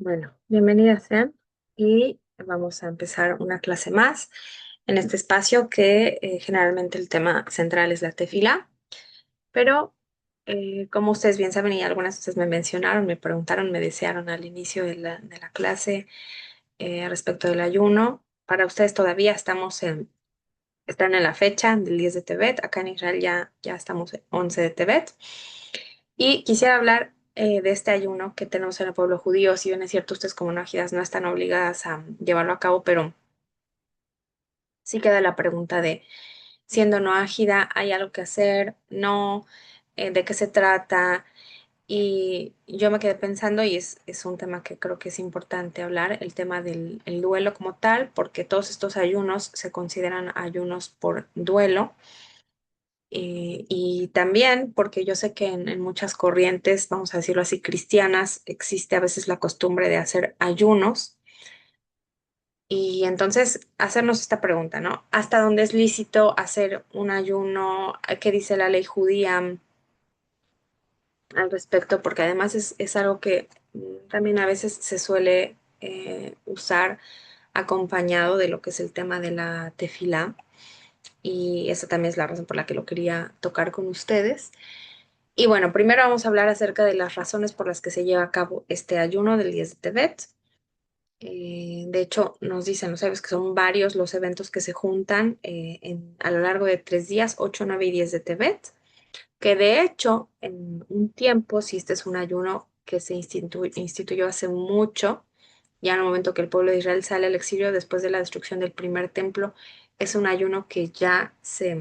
Bueno, bienvenidas sean y vamos a empezar una clase más en este espacio que generalmente el tema central es la tefila, pero como ustedes bien saben y algunas de ustedes me mencionaron, me preguntaron, me desearon al inicio de la clase respecto del ayuno. Para ustedes todavía están en la fecha del 10 de Tebet, acá en Israel ya estamos en 11 de Tebet. Y quisiera hablar de este ayuno que tenemos en el pueblo judío. Si bien es cierto, ustedes como nájidas no están obligadas a llevarlo a cabo, pero sí queda la pregunta de, siendo no ágida, ¿hay algo que hacer? No, ¿de qué se trata? Y yo me quedé pensando, y es un tema que creo que es importante hablar, el tema del el duelo como tal, porque todos estos ayunos se consideran ayunos por duelo. Y también porque yo sé que en muchas corrientes, vamos a decirlo así, cristianas, existe a veces la costumbre de hacer ayunos. Y entonces hacernos esta pregunta, ¿no? ¿Hasta dónde es lícito hacer un ayuno? ¿Qué dice la ley judía al respecto? Porque además es algo que también a veces se suele usar acompañado de lo que es el tema de la tefilá. Y esa también es la razón por la que lo quería tocar con ustedes. Y bueno, primero vamos a hablar acerca de las razones por las que se lleva a cabo este ayuno del 10 de Tebet. De hecho, nos dicen los sabios que son varios los eventos que se juntan a lo largo de 3 días, 8, 9 y 10 de Tebet, que de hecho, en un tiempo, si este es un ayuno que se instituyó hace mucho, ya en el momento que el pueblo de Israel sale al exilio después de la destrucción del primer templo, es un ayuno que ya se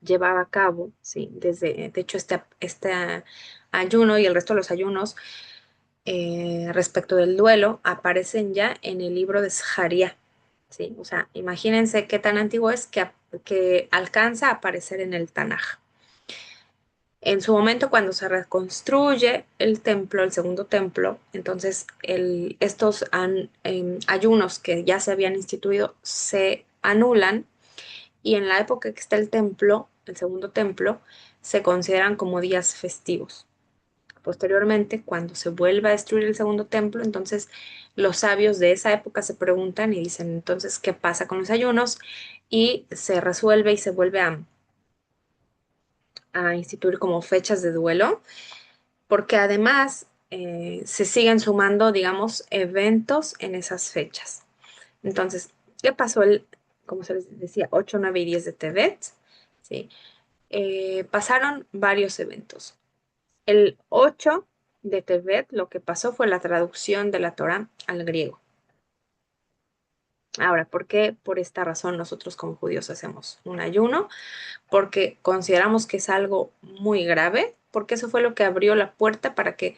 llevaba a cabo, sí, de hecho, este ayuno y el resto de los ayunos respecto del duelo aparecen ya en el libro de Zaharía, sí, o sea, imagínense qué tan antiguo es que alcanza a aparecer en el Tanaj. En su momento, cuando se reconstruye el templo, el segundo templo, entonces estos ayunos que ya se habían instituido se anulan y en la época que está el templo, el segundo templo, se consideran como días festivos. Posteriormente, cuando se vuelve a destruir el segundo templo, entonces los sabios de esa época se preguntan y dicen, entonces, ¿qué pasa con los ayunos? Y se resuelve y se vuelve a instituir como fechas de duelo, porque además se siguen sumando, digamos, eventos en esas fechas. Entonces, ¿qué pasó como se les decía, 8, 9 y 10 de Tebet? ¿Sí? Pasaron varios eventos. El 8 de Tebet lo que pasó fue la traducción de la Torá al griego. Ahora, ¿por qué? Por esta razón nosotros como judíos hacemos un ayuno, porque consideramos que es algo muy grave, porque eso fue lo que abrió la puerta para que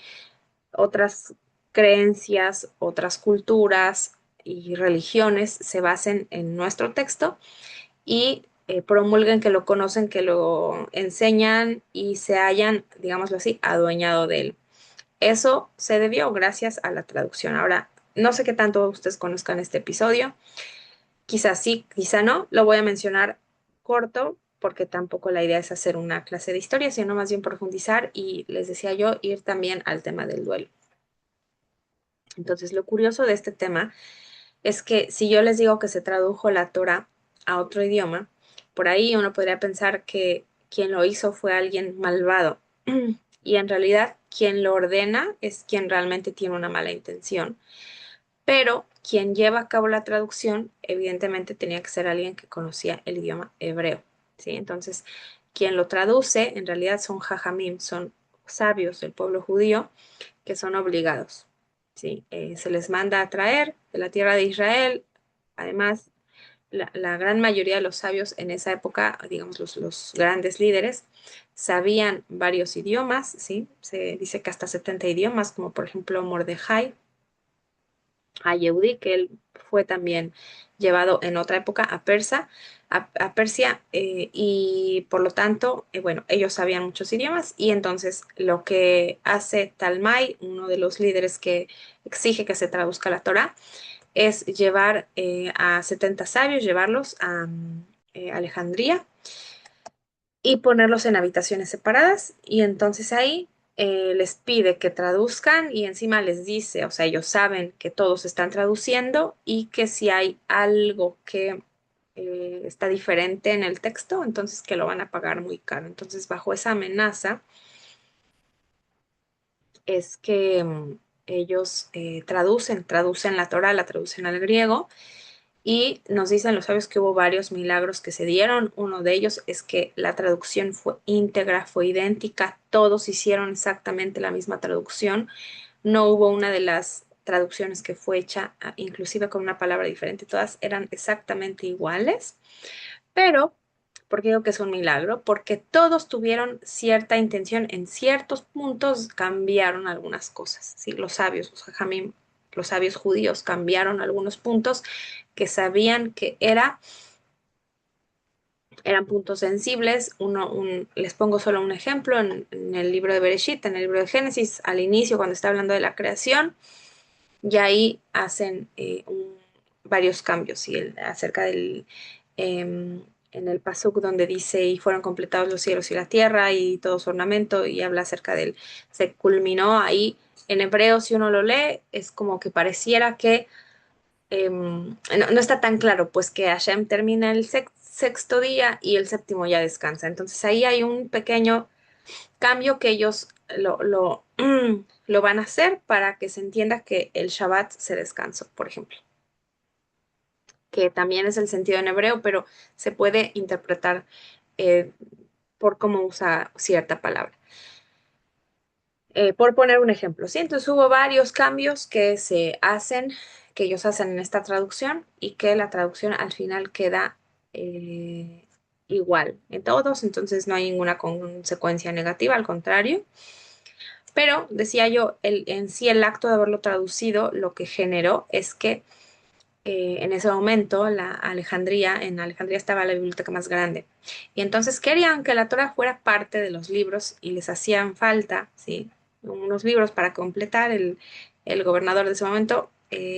otras creencias, otras culturas y religiones se basen en nuestro texto y promulguen que lo conocen, que lo enseñan y se hayan, digámoslo así, adueñado de él. Eso se debió gracias a la traducción. Ahora, no sé qué tanto ustedes conozcan este episodio, quizás sí, quizá no, lo voy a mencionar corto porque tampoco la idea es hacer una clase de historia, sino más bien profundizar y les decía yo ir también al tema del duelo. Entonces, lo curioso de este tema es que si yo les digo que se tradujo la Torah a otro idioma, por ahí uno podría pensar que quien lo hizo fue alguien malvado. Y en realidad quien lo ordena es quien realmente tiene una mala intención. Pero quien lleva a cabo la traducción, evidentemente tenía que ser alguien que conocía el idioma hebreo. ¿Sí? Entonces, quien lo traduce en realidad son jajamim, son sabios del pueblo judío que son obligados. ¿Sí? Se les manda a traer de la tierra de Israel. Además, la gran mayoría de los sabios en esa época, digamos los grandes líderes, sabían varios idiomas, ¿sí? Se dice que hasta 70 idiomas, como por ejemplo Mordejai a Yehudi, que él fue también llevado en otra época a Persia, y por lo tanto, bueno, ellos sabían muchos idiomas y entonces lo que hace Talmai, uno de los líderes que exige que se traduzca la Torá, es llevar a 70 sabios, llevarlos a Alejandría y ponerlos en habitaciones separadas y entonces ahí les pide que traduzcan y encima les dice, o sea, ellos saben que todos están traduciendo y que si hay algo que está diferente en el texto, entonces que lo van a pagar muy caro. Entonces, bajo esa amenaza es que ellos traducen la Torah, la traducen al griego. Y nos dicen los sabios que hubo varios milagros que se dieron. Uno de ellos es que la traducción fue íntegra, fue idéntica, todos hicieron exactamente la misma traducción. No hubo una de las traducciones que fue hecha inclusive con una palabra diferente, todas eran exactamente iguales. Pero, ¿por qué digo que es un milagro? Porque todos tuvieron cierta intención, en ciertos puntos cambiaron algunas cosas, ¿sí? Los sabios, los jajamim, los sabios judíos cambiaron algunos puntos que sabían que eran puntos sensibles. Les pongo solo un ejemplo en el libro de Bereshit, en el libro de Génesis, al inicio, cuando está hablando de la creación, y ahí hacen varios cambios, ¿sí? Acerca del, en el pasuk donde dice, y fueron completados los cielos y la tierra y todo su ornamento, y habla acerca del, se culminó ahí. En hebreo, si uno lo lee, es como que pareciera que no está tan claro, pues que Hashem termina el sexto día y el séptimo ya descansa. Entonces ahí hay un pequeño cambio que ellos lo van a hacer para que se entienda que el Shabbat se descansó, por ejemplo, que también es el sentido en hebreo, pero se puede interpretar eh, por cómo usa cierta palabra. Por poner un ejemplo, ¿sí? Entonces hubo varios cambios que se hacen, que ellos hacen en esta traducción y que la traducción al final queda igual en todos, entonces no hay ninguna consecuencia negativa, al contrario. Pero decía yo, en sí el acto de haberlo traducido lo que generó es que en ese momento en Alejandría estaba la biblioteca más grande. Y entonces querían que la Torah fuera parte de los libros y les hacían falta, ¿sí? Unos libros para completar. El gobernador de ese momento,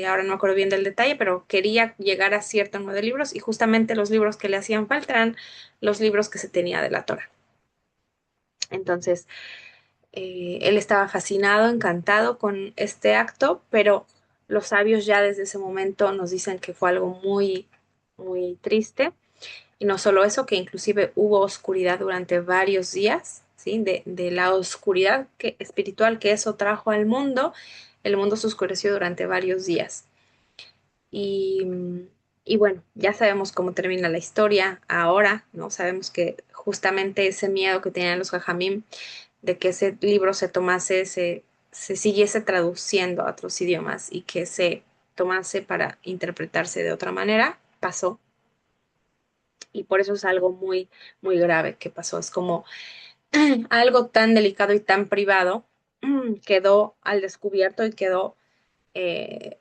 ahora no me acuerdo bien del detalle, pero quería llegar a cierto número de libros y justamente los libros que le hacían falta eran los libros que se tenía de la Torah. Entonces, él estaba fascinado, encantado con este acto, pero los sabios ya desde ese momento nos dicen que fue algo muy, muy triste. Y no solo eso, que inclusive hubo oscuridad durante varios días, ¿sí? De la oscuridad espiritual que eso trajo al mundo, el mundo se oscureció durante varios días. Y, y bueno, ya sabemos cómo termina la historia ahora, ¿no? Sabemos que justamente ese miedo que tenían los jajamim de que ese libro se tomase, se siguiese traduciendo a otros idiomas y que se tomase para interpretarse de otra manera, pasó. Y por eso es algo muy, muy grave que pasó. Es como algo tan delicado y tan privado quedó al descubierto y quedó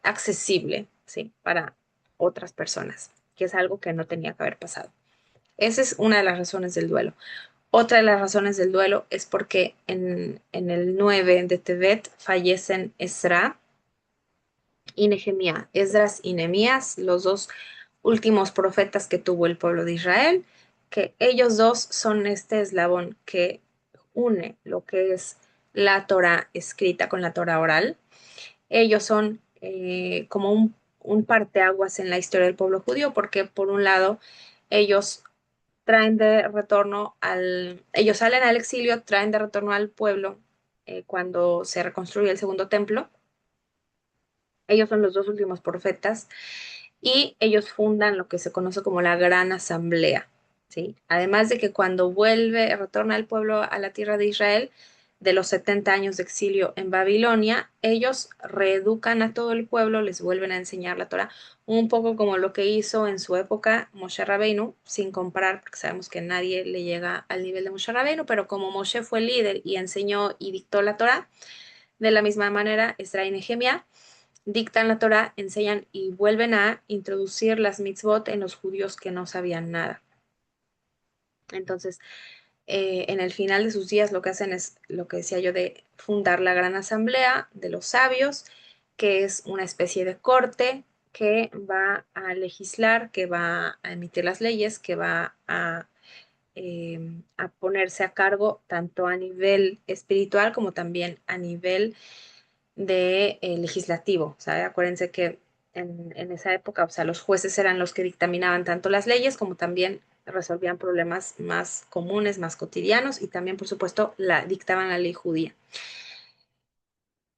accesible, ¿sí? Para otras personas, que es algo que no tenía que haber pasado. Esa es una de las razones del duelo. Otra de las razones del duelo es porque en el 9 de Tevet fallecen Esra y Nehemías. Esdras y Nehemías, los dos últimos profetas que tuvo el pueblo de Israel, que ellos dos son este eslabón que une lo que es la Torah escrita con la Torah oral. Ellos son como un parteaguas en la historia del pueblo judío, porque por un lado ellos traen de retorno ellos salen al exilio, traen de retorno al pueblo cuando se reconstruye el segundo templo. Ellos son los dos últimos profetas y ellos fundan lo que se conoce como la Gran Asamblea, ¿sí? Además de que cuando retorna el pueblo a la tierra de Israel, de los 70 años de exilio en Babilonia, ellos reeducan a todo el pueblo, les vuelven a enseñar la Torah, un poco como lo que hizo en su época Moshe Rabbeinu, sin comparar, porque sabemos que nadie le llega al nivel de Moshe Rabbeinu, pero como Moshe fue líder y enseñó y dictó la Torah, de la misma manera, Esdras y Nehemías dictan la Torah, enseñan y vuelven a introducir las mitzvot en los judíos que no sabían nada. Entonces, en el final de sus días lo que hacen es lo que decía yo de fundar la gran asamblea de los sabios, que es una especie de corte que va a legislar, que va a emitir las leyes, que va a a ponerse a cargo tanto a nivel espiritual como también a nivel de legislativo. ¿Sabe? Acuérdense que en esa época, o sea, los jueces eran los que dictaminaban tanto las leyes como también resolvían problemas más comunes, más cotidianos y también, por supuesto, dictaban la ley judía.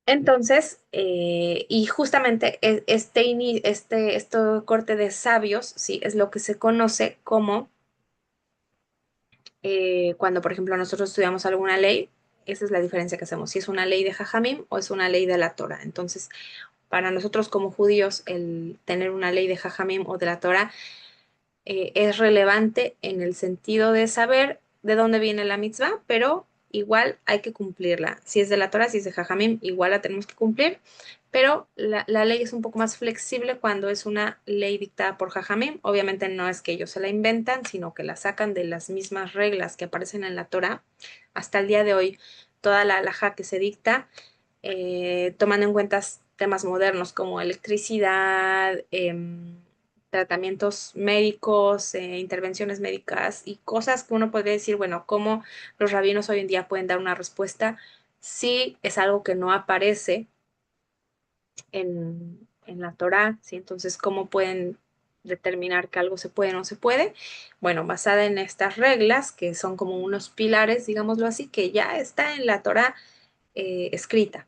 Entonces, y justamente este corte de sabios, sí, es lo que se conoce como cuando, por ejemplo, nosotros estudiamos alguna ley, esa es la diferencia que hacemos, si es una ley de Jajamim o es una ley de la Torah. Entonces, para nosotros como judíos, el tener una ley de Jajamim o de la Torah es relevante en el sentido de saber de dónde viene la mitzvah, pero igual hay que cumplirla. Si es de la Torah, si es de Jajamim, igual la tenemos que cumplir, pero la ley es un poco más flexible cuando es una ley dictada por Jajamim. Obviamente no es que ellos se la inventan, sino que la sacan de las mismas reglas que aparecen en la Torah. Hasta el día de hoy, toda la halajá que se dicta, tomando en cuenta temas modernos como electricidad, tratamientos médicos, intervenciones médicas y cosas que uno podría decir, bueno, cómo los rabinos hoy en día pueden dar una respuesta si es algo que no aparece en la Torá, ¿sí? Entonces, ¿cómo pueden determinar que algo se puede o no se puede? Bueno, basada en estas reglas, que son como unos pilares, digámoslo así, que ya está en la Torá escrita.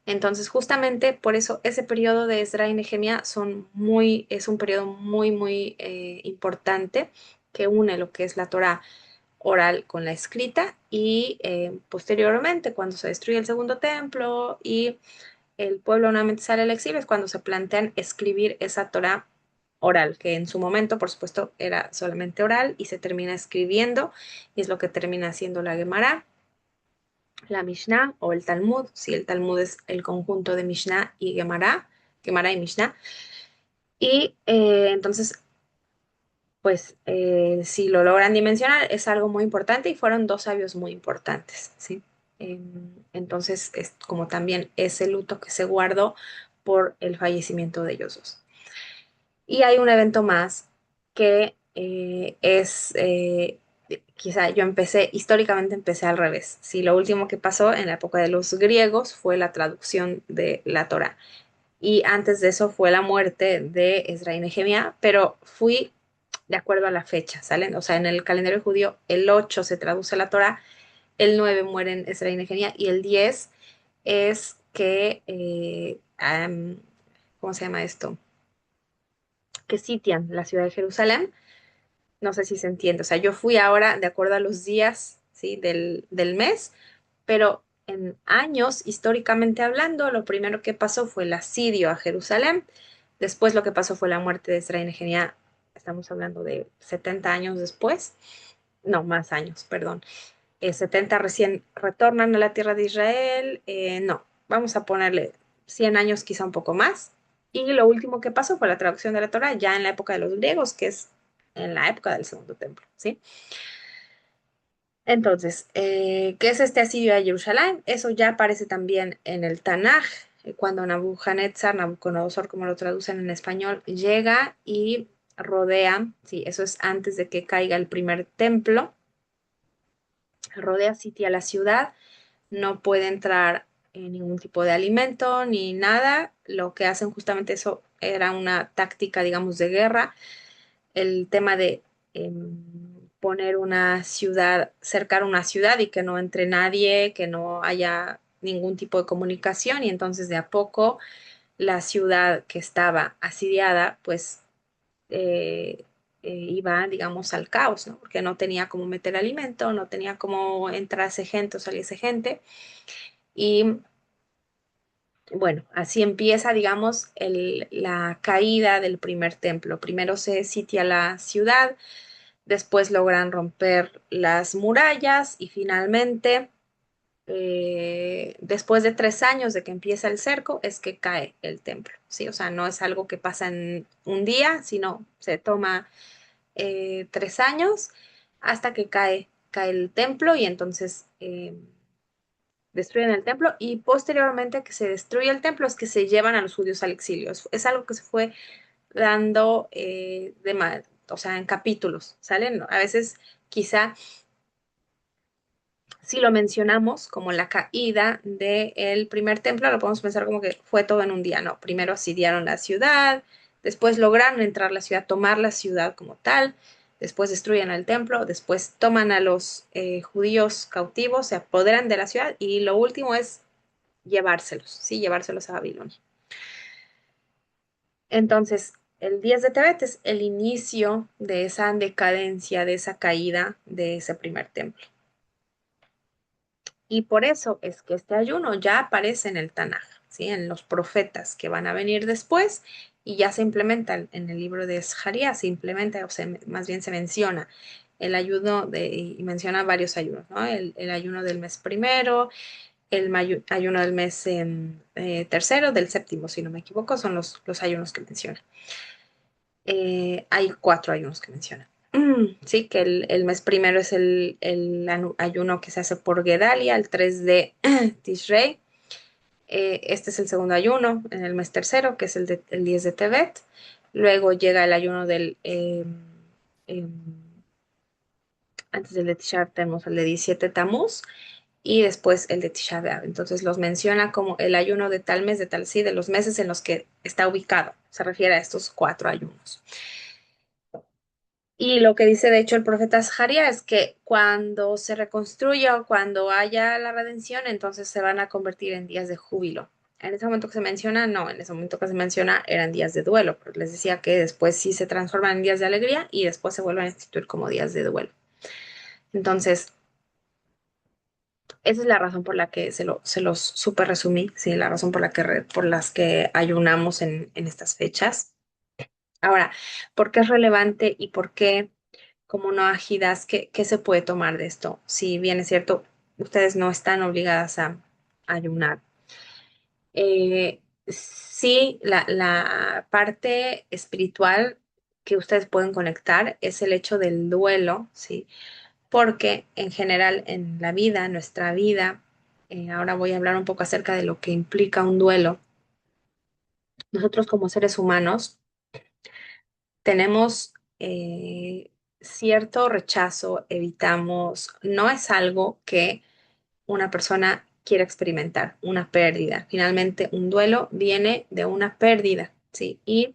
Entonces, justamente por eso ese periodo de Esdra y Nehemia es un periodo muy importante que une lo que es la Torá oral con la escrita y posteriormente, cuando se destruye el segundo templo y el pueblo nuevamente sale al exilio, es cuando se plantean escribir esa Torá oral, que en su momento, por supuesto, era solamente oral y se termina escribiendo y es lo que termina siendo la Gemara, la Mishnah o el Talmud, si el Talmud es el conjunto de Mishnah y Gemara, Gemara y Mishnah. Y entonces, pues, si lo logran dimensionar, es algo muy importante y fueron dos sabios muy importantes, ¿sí? Entonces, es como también ese luto que se guardó por el fallecimiento de ellos dos. Y hay un evento más que quizá yo históricamente empecé al revés. Si lo último que pasó en la época de los griegos fue la traducción de la Torá. Y antes de eso fue la muerte de Esdra y Nehemia, pero fui de acuerdo a la fecha, ¿salen? O sea, en el calendario judío el 8 se traduce la Torá, el 9 mueren Esdra y Nehemia y el 10 es que, ¿cómo se llama esto? Que sitian la ciudad de Jerusalén. No sé si se entiende. O sea, yo fui ahora de acuerdo a los días, ¿sí? del mes, pero en años, históricamente hablando, lo primero que pasó fue el asedio a Jerusalén. Después lo que pasó fue la muerte de Esdra y Nehemia. Estamos hablando de 70 años después. No, más años, perdón. 70 recién retornan a la tierra de Israel. No, vamos a ponerle 100 años, quizá un poco más. Y lo último que pasó fue la traducción de la Torá ya en la época de los griegos, que es en la época del Segundo Templo, ¿sí? Entonces, ¿qué es este asedio a Jerusalén? Eso ya aparece también en el Tanaj, cuando Nabucodonosor, como lo traducen en español, llega y rodea, sí, eso es antes de que caiga el primer templo, rodea, sitia la ciudad, no puede entrar ningún tipo de alimento ni nada, lo que hacen justamente eso era una táctica, digamos, de guerra, el tema de poner una ciudad, cercar una ciudad y que no entre nadie, que no haya ningún tipo de comunicación y entonces de a poco la ciudad que estaba asediada, pues iba, digamos, al caos, ¿no? Porque no tenía cómo meter alimento, no tenía cómo entrarse gente o saliese gente y bueno, así empieza, digamos, la caída del primer templo. Primero se sitia la ciudad, después logran romper las murallas y finalmente, después de 3 años de que empieza el cerco, es que cae el templo, ¿sí? O sea, no es algo que pasa en un día, sino se toma 3 años hasta que cae el templo y entonces destruyen el templo y posteriormente que se destruye el templo es que se llevan a los judíos al exilio. Es algo que se fue dando o sea, en capítulos, ¿salen? A veces quizá si lo mencionamos como la caída del primer templo, lo podemos pensar como que fue todo en un día, ¿no? Primero asediaron la ciudad, después lograron entrar a la ciudad, tomar la ciudad como tal, después destruyen el templo, después toman a los judíos cautivos, se apoderan de la ciudad y lo último es llevárselos, ¿sí? Llevárselos a Babilonia. Entonces, el 10 de Tebet es el inicio de esa decadencia, de esa caída de ese primer templo. Y por eso es que este ayuno ya aparece en el Tanaj, ¿sí? En los profetas que van a venir después y ya se implementa en el libro de Zacarías, se implementa, o sea, más bien se menciona el ayuno y menciona varios ayunos, ¿no? El ayuno del mes primero, el ayuno del mes tercero, del séptimo, si no me equivoco, son los ayunos que menciona. Hay cuatro ayunos que menciona. Sí, que el mes primero es el ayuno que se hace por Gedalia, el 3 de Tishrei. Este es el segundo ayuno en el mes tercero, que es el 10 de Tebet. Luego llega el ayuno em, antes del de Tisha B'Av tenemos el de 17 Tamuz y después el de Tisha B'Av. Entonces los menciona como el ayuno de tal mes, de tal sí, de los meses en los que está ubicado. Se refiere a estos cuatro ayunos. Y lo que dice de hecho el profeta Zacarías es que cuando se reconstruya o cuando haya la redención, entonces se van a convertir en días de júbilo. En ese momento que se menciona, no, en ese momento que se menciona eran días de duelo, pero les decía que después sí se transforman en días de alegría y después se vuelven a instituir como días de duelo. Entonces, esa es la razón por la que se los súper resumí, sí, la razón por la que por las que ayunamos en estas fechas. Ahora, ¿por qué es relevante y por qué como no agidas, qué se puede tomar de esto? Si bien es cierto, ustedes no están obligadas a ayunar. Sí, la parte espiritual que ustedes pueden conectar es el hecho del duelo, ¿sí? Porque en general en la vida, en nuestra vida, ahora voy a hablar un poco acerca de lo que implica un duelo. Nosotros como seres humanos tenemos cierto rechazo, evitamos, no es algo que una persona quiera experimentar, una pérdida. Finalmente, un duelo viene de una pérdida, ¿sí? Y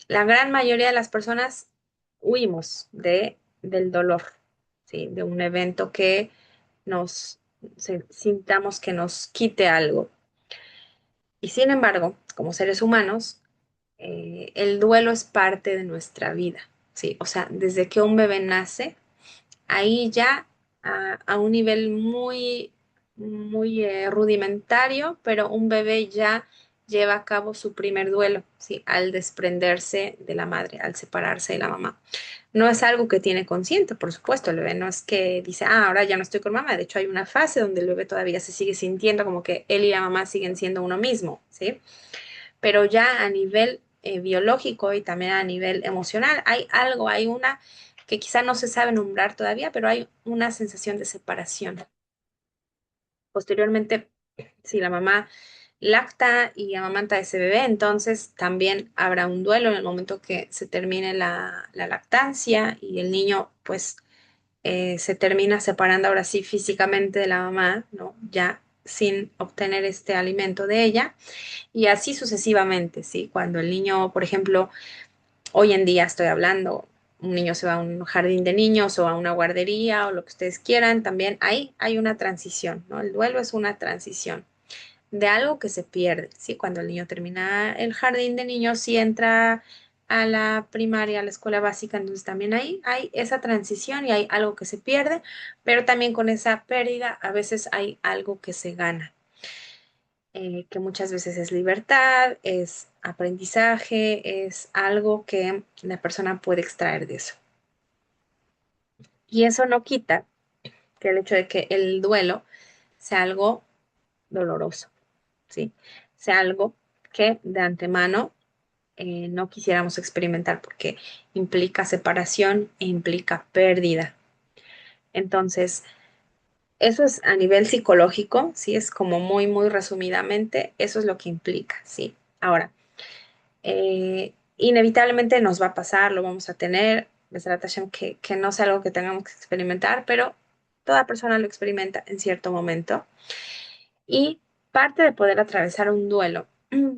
la gran mayoría de las personas huimos del dolor, ¿sí? De un evento que sintamos que nos quite algo. Y sin embargo, como seres humanos, el duelo es parte de nuestra vida, ¿sí? O sea, desde que un bebé nace, ahí ya a un nivel muy rudimentario, pero un bebé ya lleva a cabo su primer duelo, ¿sí? Al desprenderse de la madre, al separarse de la mamá. No es algo que tiene consciente, por supuesto, el bebé no es que dice, ahora ya no estoy con mamá. De hecho, hay una fase donde el bebé todavía se sigue sintiendo como que él y la mamá siguen siendo uno mismo, ¿sí? Pero ya a nivel biológico y también a nivel emocional hay algo, hay una que quizá no se sabe nombrar todavía, pero hay una sensación de separación. Posteriormente, si la mamá lacta y amamanta a ese bebé, entonces también habrá un duelo en el momento que se termine la lactancia y el niño pues se termina separando ahora sí físicamente de la mamá, ¿no? Ya sin obtener este alimento de ella. Y así sucesivamente, ¿sí? Cuando el niño, por ejemplo, hoy en día estoy hablando, un niño se va a un jardín de niños o a una guardería o lo que ustedes quieran, también ahí hay una transición, ¿no? El duelo es una transición de algo que se pierde, ¿sí? Cuando el niño termina el jardín de niños y entra a la primaria, a la escuela básica, entonces también ahí hay esa transición y hay algo que se pierde, pero también con esa pérdida a veces hay algo que se gana, que muchas veces es libertad, es aprendizaje, es algo que la persona puede extraer de eso. Y eso no quita que el hecho de que el duelo sea algo doloroso, ¿sí? Sea algo que de antemano no quisiéramos experimentar porque implica separación e implica pérdida. Entonces, eso es a nivel psicológico, ¿sí? Es como muy resumidamente, eso es lo que implica, ¿sí? Ahora, inevitablemente nos va a pasar, lo vamos a tener. Besrat Hashem, que no sea algo que tengamos que experimentar, pero toda persona lo experimenta en cierto momento. Y parte de poder atravesar un duelo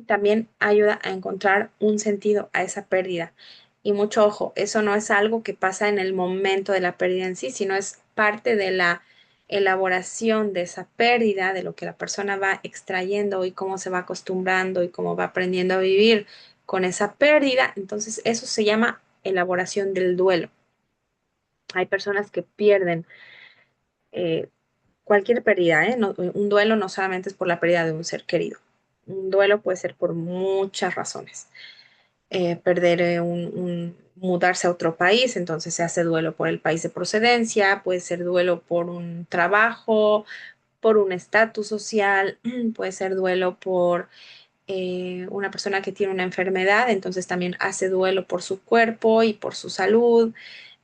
también ayuda a encontrar un sentido a esa pérdida. Y mucho ojo, eso no es algo que pasa en el momento de la pérdida en sí, sino es parte de la elaboración de esa pérdida, de lo que la persona va extrayendo y cómo se va acostumbrando y cómo va aprendiendo a vivir con esa pérdida. Entonces, eso se llama elaboración del duelo. Hay personas que pierden eh, cualquier pérdida, ¿eh? Un duelo no solamente es por la pérdida de un ser querido. Un duelo puede ser por muchas razones. Perder mudarse a otro país, entonces se hace duelo por el país de procedencia, puede ser duelo por un trabajo, por un estatus social, puede ser duelo por una persona que tiene una enfermedad, entonces también hace duelo por su cuerpo y por su salud.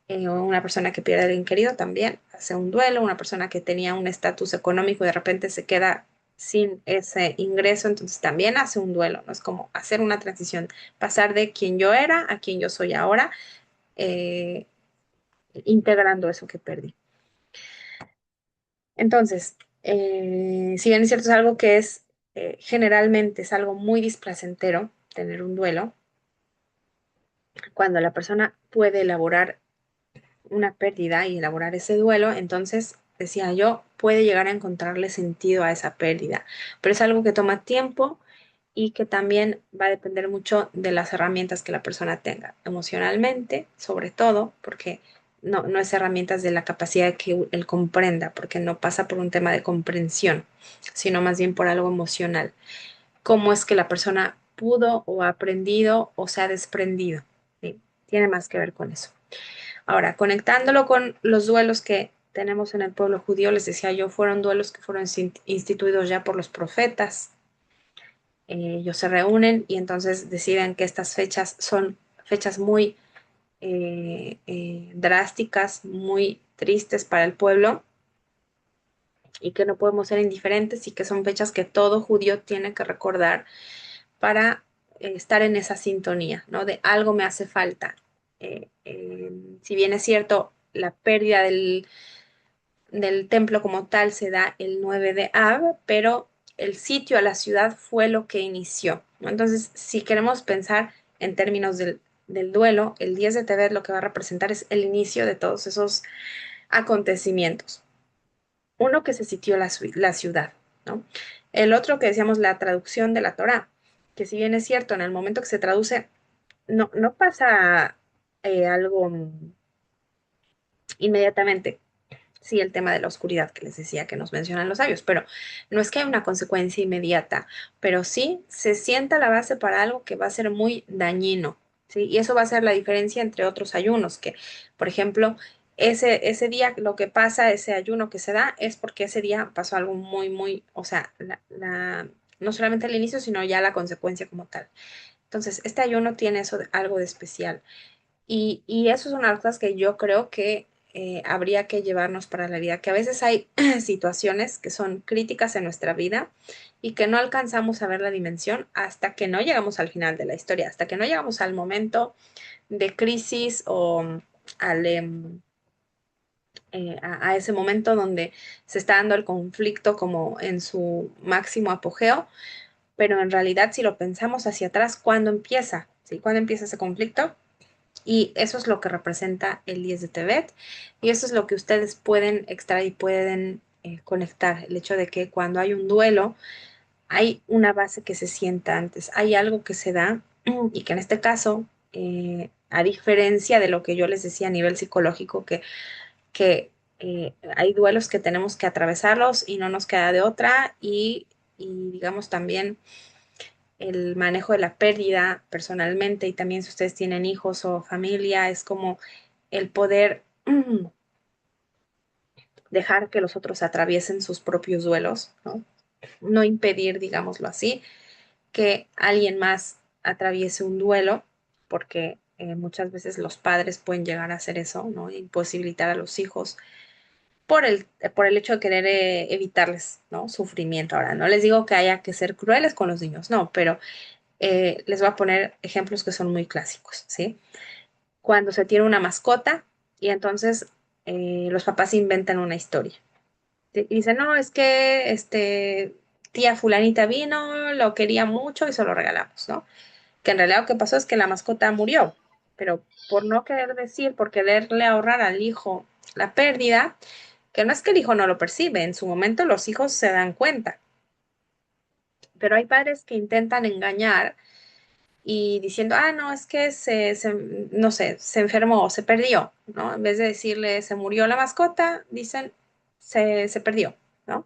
Una persona que pierde a alguien querido también hace un duelo, una persona que tenía un estatus económico y de repente se queda sin ese ingreso, entonces también hace un duelo, ¿no? Es como hacer una transición, pasar de quien yo era a quien yo soy ahora, eh, integrando eso que perdí. Entonces, si bien es cierto, es algo que es generalmente es algo muy displacentero tener un duelo, cuando la persona puede elaborar una pérdida y elaborar ese duelo, entonces, decía yo, puede llegar a encontrarle sentido a esa pérdida. Pero es algo que toma tiempo y que también va a depender mucho de las herramientas que la persona tenga, emocionalmente, sobre todo, porque no es herramientas de la capacidad de que él comprenda, porque no pasa por un tema de comprensión, sino más bien por algo emocional. Cómo es que la persona pudo o ha aprendido o se ha desprendido. ¿Sí? Tiene más que ver con eso. Ahora, conectándolo con los duelos que tenemos en el pueblo judío, les decía yo, fueron duelos que fueron instituidos ya por los profetas. Ellos se reúnen y entonces deciden que estas fechas son fechas muy drásticas, muy tristes para el pueblo y que no podemos ser indiferentes y que son fechas que todo judío tiene que recordar para estar en esa sintonía, ¿no? De algo me hace falta. Si bien es cierto, la pérdida del templo como tal se da el 9 de Av, pero el sitio a la ciudad fue lo que inició, ¿no? Entonces, si queremos pensar en términos del duelo, el 10 de Tevet lo que va a representar es el inicio de todos esos acontecimientos. Uno que se sitió la ciudad, ¿no? El otro que decíamos la traducción de la Torá, que si bien es cierto, en el momento que se traduce, no pasa algo inmediatamente. Sí, el tema de la oscuridad que les decía que nos mencionan los sabios, pero no es que haya una consecuencia inmediata, pero sí se sienta la base para algo que va a ser muy dañino, ¿sí? Y eso va a ser la diferencia entre otros ayunos, que, por ejemplo, ese día lo que pasa, ese ayuno que se da, es porque ese día pasó algo muy, o sea, no solamente el inicio, sino ya la consecuencia como tal. Entonces, este ayuno tiene eso, algo de especial. Y eso es una de las cosas que yo creo que habría que llevarnos para la vida, que a veces hay situaciones que son críticas en nuestra vida y que no alcanzamos a ver la dimensión hasta que no llegamos al final de la historia, hasta que no llegamos al momento de crisis o al, a ese momento donde se está dando el conflicto como en su máximo apogeo, pero en realidad si lo pensamos hacia atrás, ¿cuándo empieza? ¿Sí? ¿Cuándo empieza ese conflicto? Y eso es lo que representa el 10 de Tebet. Y eso es lo que ustedes pueden extraer y pueden conectar. El hecho de que cuando hay un duelo, hay una base que se sienta antes. Hay algo que se da y que en este caso, a diferencia de lo que yo les decía a nivel psicológico, que hay duelos que tenemos que atravesarlos y no nos queda de otra. Y digamos también el manejo de la pérdida personalmente y también si ustedes tienen hijos o familia, es como el poder dejar que los otros atraviesen sus propios duelos, ¿no? No impedir, digámoslo así, que alguien más atraviese un duelo, porque muchas veces los padres pueden llegar a hacer eso, ¿no? Imposibilitar a los hijos por el hecho de querer evitarles, ¿no? Sufrimiento. Ahora, no les digo que haya que ser crueles con los niños, no, pero les voy a poner ejemplos que son muy clásicos, ¿sí? cuando se tiene una mascota y entonces los papás inventan una historia. Y dicen, no, es que tía fulanita vino, lo quería mucho y se lo regalamos, ¿no? Que en realidad lo que pasó es que la mascota murió, pero por no querer decir, por quererle ahorrar al hijo la pérdida, que no es que el hijo no lo percibe, en su momento los hijos se dan cuenta, pero hay padres que intentan engañar y diciendo, ah, no, es que no sé, se enfermó o se perdió, ¿no? En vez de decirle se murió la mascota, dicen se perdió, ¿no?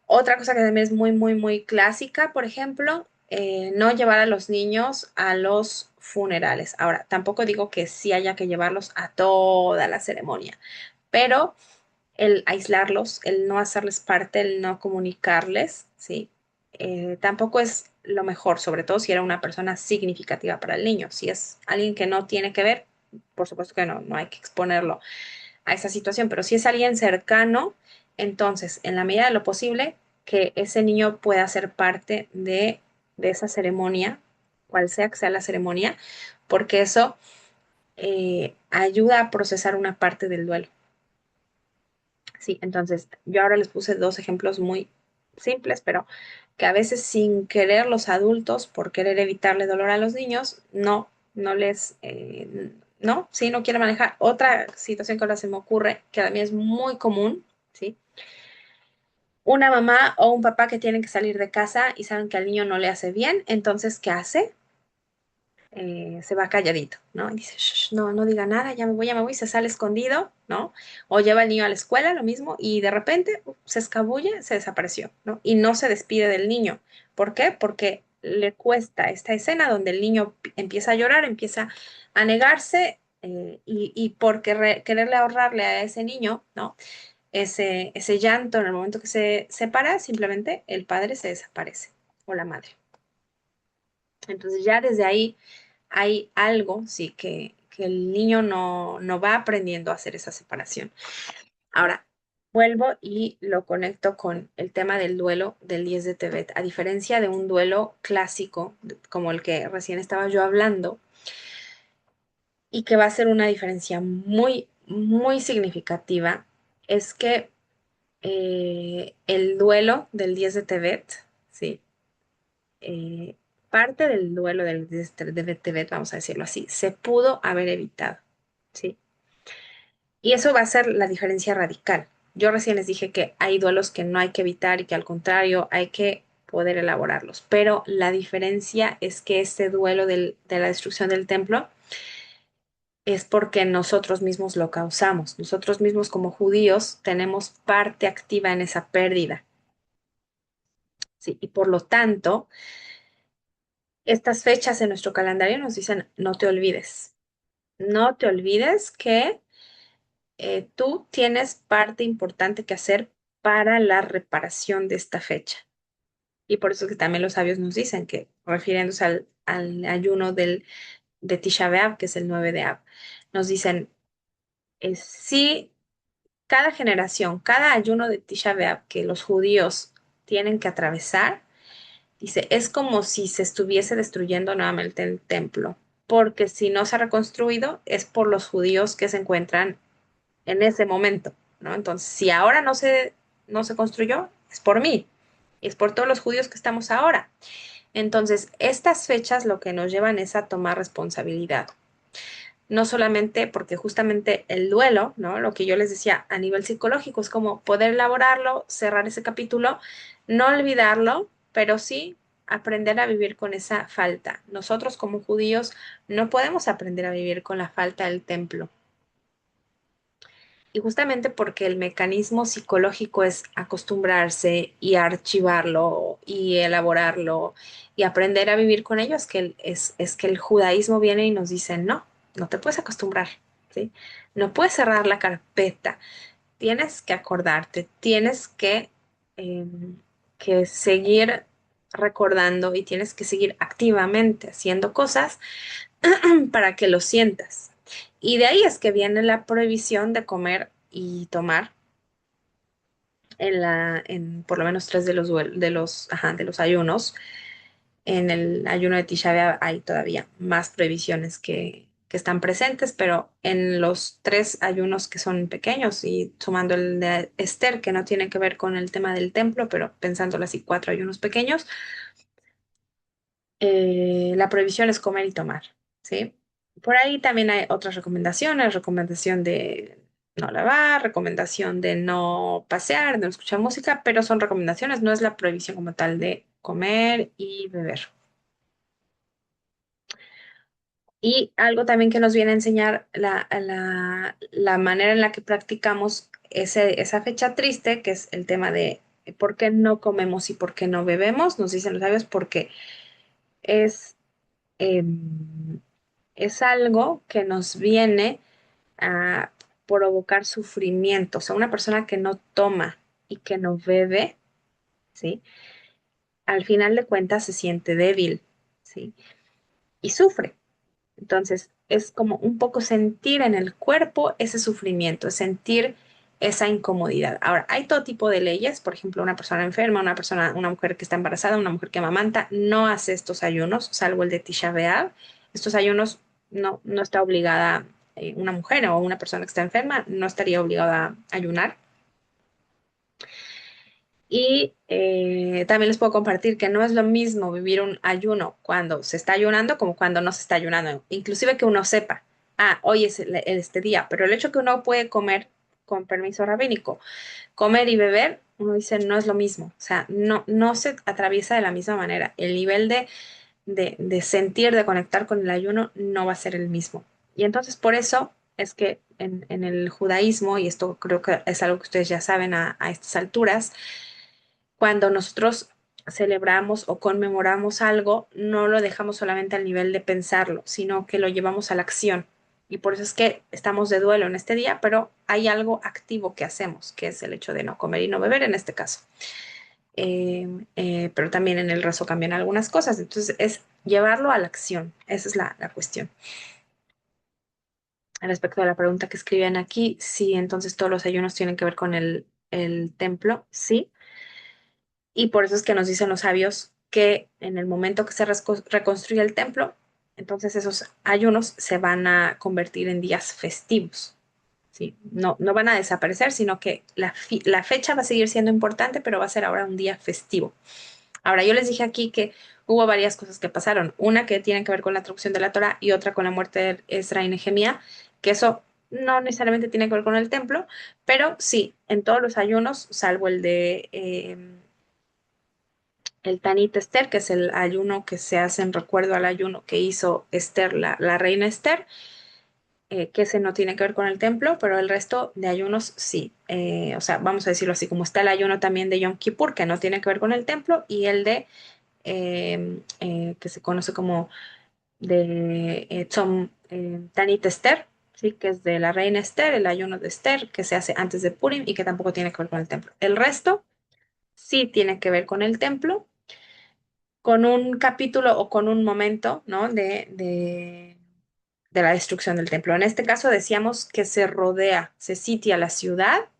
Otra cosa que también es muy, muy, muy clásica, por ejemplo, no llevar a los niños a los funerales. Ahora, tampoco digo que sí haya que llevarlos a toda la ceremonia, pero el aislarlos, el no hacerles parte, el no comunicarles, ¿sí? Tampoco es lo mejor, sobre todo si era una persona significativa para el niño. Si es alguien que no tiene que ver, por supuesto que no, no hay que exponerlo a esa situación, pero si es alguien cercano, entonces, en la medida de lo posible, que ese niño pueda ser parte de esa ceremonia, cual sea que sea la ceremonia, porque eso ayuda a procesar una parte del duelo. Sí, entonces yo ahora les puse dos ejemplos muy simples, pero que a veces sin querer los adultos, por querer evitarle dolor a los niños, no les, no, sí, no quiere manejar. Otra situación que ahora se me ocurre, que a mí es muy común, ¿sí? Una mamá o un papá que tienen que salir de casa y saben que al niño no le hace bien, entonces, ¿qué hace? Se va calladito, ¿no? Y dice, "Shh, no, no diga nada, ya me voy, se sale escondido, ¿no? O lleva al niño a la escuela, lo mismo, y de repente se escabulle, se desapareció, ¿no? Y no se despide del niño. ¿Por qué? Porque le cuesta esta escena donde el niño empieza a llorar, empieza a negarse, y por quererle ahorrarle a ese niño, ¿no? Ese llanto en el momento que se separa, simplemente el padre se desaparece o la madre. Entonces ya desde ahí hay algo, sí, que el niño no va aprendiendo a hacer esa separación. Ahora, vuelvo y lo conecto con el tema del duelo del 10 de Tebet. A diferencia de un duelo clásico, como el que recién estaba yo hablando, y que va a ser una diferencia muy, muy significativa, es que el duelo del 10 de Tebet, sí, eh, parte del duelo del 10 de Tebet, vamos a decirlo así, se pudo haber evitado, ¿sí? Y eso va a ser la diferencia radical. Yo recién les dije que hay duelos que no hay que evitar y que al contrario hay que poder elaborarlos, pero la diferencia es que este duelo de la destrucción del templo es porque nosotros mismos lo causamos. Nosotros mismos como judíos tenemos parte activa en esa pérdida, ¿sí? Y por lo tanto, estas fechas en nuestro calendario nos dicen, no te olvides que tú tienes parte importante que hacer para la reparación de esta fecha. Y por eso es que también los sabios nos dicen que, refiriéndose al ayuno de Tisha B'Av, que es el 9 de Av, nos dicen, si cada generación, cada ayuno de Tisha B'Av que los judíos tienen que atravesar, dice, es como si se estuviese destruyendo nuevamente el templo, porque si no se ha reconstruido es por los judíos que se encuentran en ese momento, ¿no? Entonces, si ahora no se construyó, es por mí, es por todos los judíos que estamos ahora. Entonces, estas fechas lo que nos llevan es a tomar responsabilidad. No solamente porque justamente el duelo, ¿no? Lo que yo les decía a nivel psicológico es como poder elaborarlo, cerrar ese capítulo, no olvidarlo, pero sí aprender a vivir con esa falta. Nosotros como judíos no podemos aprender a vivir con la falta del templo. Y justamente porque el mecanismo psicológico es acostumbrarse y archivarlo y elaborarlo y aprender a vivir con ello, es que el judaísmo viene y nos dice, no, no te puedes acostumbrar, ¿sí? No puedes cerrar la carpeta, tienes que acordarte, tienes que seguir recordando y tienes que seguir activamente haciendo cosas para que lo sientas. Y de ahí es que viene la prohibición de comer y tomar en por lo menos tres de los ayunos. En el ayuno de Tisha B'Av hay todavía más prohibiciones que están presentes, pero en los tres ayunos que son pequeños y sumando el de Esther, que no tiene que ver con el tema del templo, pero pensándolo así, cuatro ayunos pequeños, la prohibición es comer y tomar, ¿sí? Por ahí también hay otras recomendaciones, recomendación de no lavar, recomendación de no pasear, de no escuchar música, pero son recomendaciones, no es la prohibición como tal de comer y beber. Y algo también que nos viene a enseñar la manera en la que practicamos esa fecha triste, que es el tema de por qué no comemos y por qué no bebemos, nos dicen los sabios, porque es, em, es algo que nos viene a provocar sufrimiento. O sea, una persona que no toma y que no bebe, ¿sí? Al final de cuentas se siente débil, ¿sí? Y sufre. Entonces, es como un poco sentir en el cuerpo ese sufrimiento, sentir esa incomodidad. Ahora, hay todo tipo de leyes, por ejemplo, una persona enferma, una persona, una mujer que está embarazada, una mujer que amamanta, no hace estos ayunos, salvo el de Tisha B'Av. Estos ayunos no está obligada, una mujer o una persona que está enferma, no estaría obligada a ayunar. Y también les puedo compartir que no es lo mismo vivir un ayuno cuando se está ayunando como cuando no se está ayunando. Inclusive que uno sepa, hoy es este día, pero el hecho que uno puede comer con permiso rabínico, comer y beber, uno dice no es lo mismo. O sea, no se atraviesa de la misma manera. El nivel de sentir, de conectar con el ayuno no va a ser el mismo. Y entonces por eso es que en el judaísmo, y esto creo que es algo que ustedes ya saben a estas alturas, cuando nosotros celebramos o conmemoramos algo, no lo dejamos solamente al nivel de pensarlo, sino que lo llevamos a la acción. Y por eso es que estamos de duelo en este día, pero hay algo activo que hacemos, que es el hecho de no comer y no beber en este caso. Pero también en el rezo cambian algunas cosas. Entonces es llevarlo a la acción. Esa es la cuestión. Respecto a la pregunta que escribían aquí, sí, entonces todos los ayunos tienen que ver con el templo, sí. Y por eso es que nos dicen los sabios que en el momento que se reconstruye el templo, entonces esos ayunos se van a convertir en días festivos. ¿Sí? No van a desaparecer, sino que la fecha va a seguir siendo importante, pero va a ser ahora un día festivo. Ahora, yo les dije aquí que hubo varias cosas que pasaron. Una que tiene que ver con la traducción de la Torah y otra con la muerte de Esra y Nehemías, que eso no necesariamente tiene que ver con el templo, pero sí, en todos los ayunos, salvo el de el Tanit Esther, que es el ayuno que se hace en recuerdo al ayuno que hizo Esther, la reina Esther, que ese no tiene que ver con el templo, pero el resto de ayunos sí. O sea, vamos a decirlo así, como está el ayuno también de Yom Kippur, que no tiene que ver con el templo, y el de, que se conoce como de Tanit Esther, ¿sí? Que es de la reina Esther, el ayuno de Esther, que se hace antes de Purim y que tampoco tiene que ver con el templo. El resto sí tiene que ver con el templo con un capítulo o con un momento, ¿no? De la destrucción del templo. En este caso decíamos que se rodea, se sitia la ciudad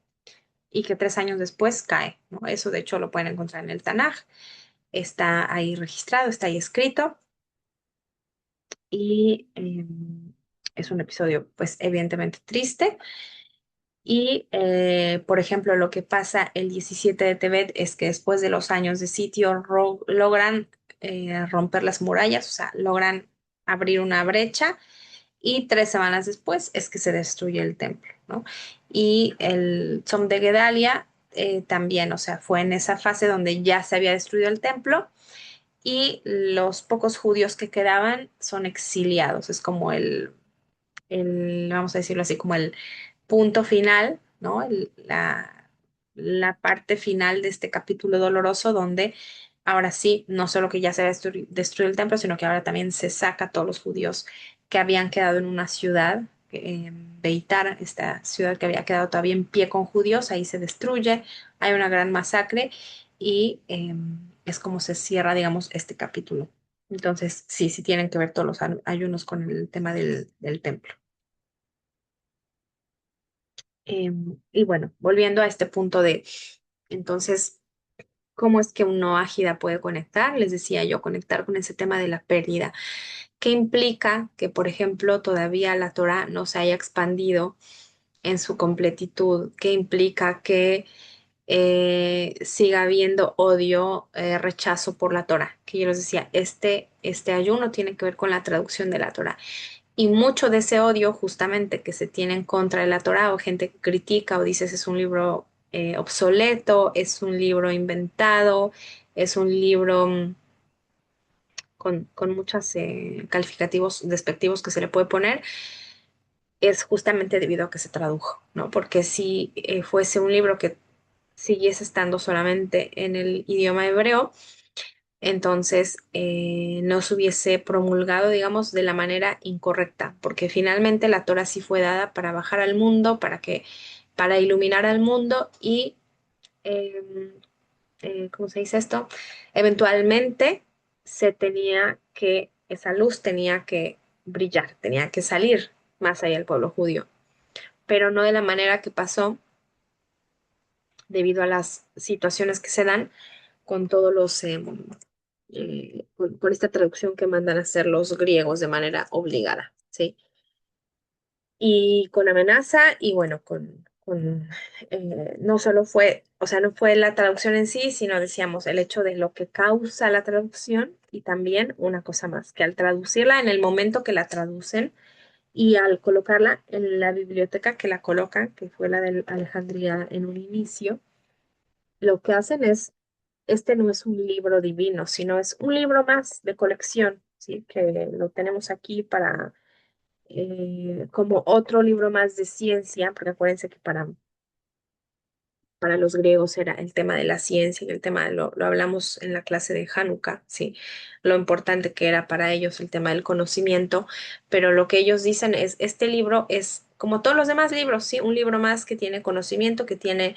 y que 3 años después cae, ¿no? Eso de hecho lo pueden encontrar en el Tanaj, está ahí registrado, está ahí escrito y es un episodio pues evidentemente triste. Y, por ejemplo, lo que pasa el 17 de Tebet es que después de los años de sitio logran romper las murallas, o sea, logran abrir una brecha y 3 semanas después es que se destruye el templo, ¿no? Y el Tzom de Gedalia también, o sea, fue en esa fase donde ya se había destruido el templo y los pocos judíos que quedaban son exiliados, es como vamos a decirlo así, como el punto final, ¿no? La parte final de este capítulo doloroso donde ahora sí, no solo que ya se ha destruido el templo, sino que ahora también se saca a todos los judíos que habían quedado en una ciudad, Beitar, esta ciudad que había quedado todavía en pie con judíos, ahí se destruye, hay una gran masacre y es como se cierra, digamos, este capítulo. Entonces, sí, sí tienen que ver todos los ayunos con el tema del templo. Y bueno, volviendo a este punto de, entonces, ¿cómo es que un no ágida puede conectar? Les decía yo, conectar con ese tema de la pérdida. ¿Qué implica que, por ejemplo, todavía la Torah no se haya expandido en su completitud? ¿Qué implica que siga habiendo odio, rechazo por la Torah? Que yo les decía, este ayuno tiene que ver con la traducción de la Torah. Y mucho de ese odio justamente que se tiene en contra de la Torah o gente que critica o dice es un libro obsoleto, es un libro inventado, es un libro con muchos calificativos despectivos que se le puede poner, es justamente debido a que se tradujo, ¿no? Porque si fuese un libro que siguiese estando solamente en el idioma hebreo, entonces no se hubiese promulgado, digamos, de la manera incorrecta, porque finalmente la Torah sí fue dada para bajar al mundo, para iluminar al mundo y, eh, ¿cómo se dice esto? Eventualmente esa luz tenía que brillar, tenía que salir más allá del pueblo judío, pero no de la manera que pasó debido a las situaciones que se dan con todos los con esta traducción que mandan a hacer los griegos de manera obligada, ¿sí? Y con amenaza y bueno, no solo fue, o sea, no fue la traducción en sí, sino decíamos el hecho de lo que causa la traducción y también una cosa más, que al traducirla en el momento que la traducen y al colocarla en la biblioteca que la colocan, que fue la de Alejandría en un inicio, lo que hacen es este no es un libro divino, sino es un libro más de colección, ¿sí? Que lo tenemos aquí para como otro libro más de ciencia, porque acuérdense que para los griegos era el tema de la ciencia y el tema lo hablamos en la clase de Hanukkah, ¿sí? Lo importante que era para ellos el tema del conocimiento, pero lo que ellos dicen es, este libro es como todos los demás libros, ¿sí? Un libro más que tiene conocimiento, que tiene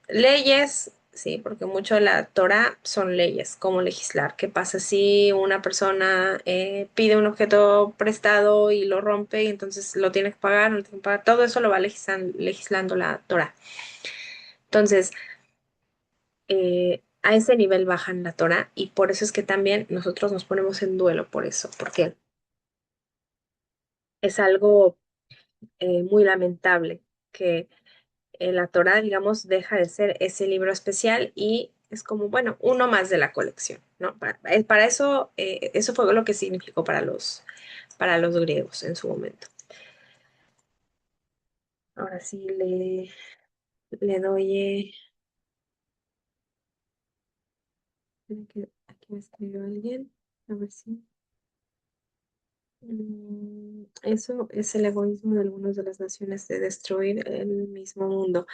leyes, sí, porque mucho de la Torah son leyes, cómo legislar. ¿Qué pasa si una persona pide un objeto prestado y lo rompe y entonces lo tiene que pagar, no lo tiene que pagar? Todo eso lo va legislando la Torah. Entonces, a ese nivel bajan la Torah y por eso es que también nosotros nos ponemos en duelo por eso, porque es algo muy lamentable que la Torá, digamos, deja de ser ese libro especial y es como, bueno, uno más de la colección, ¿no? Para eso, eso fue lo que significó para los griegos en su momento. Ahora sí le doy, aquí me escribió alguien, a ver si. Eso es el egoísmo de algunas de las naciones de destruir el mismo mundo.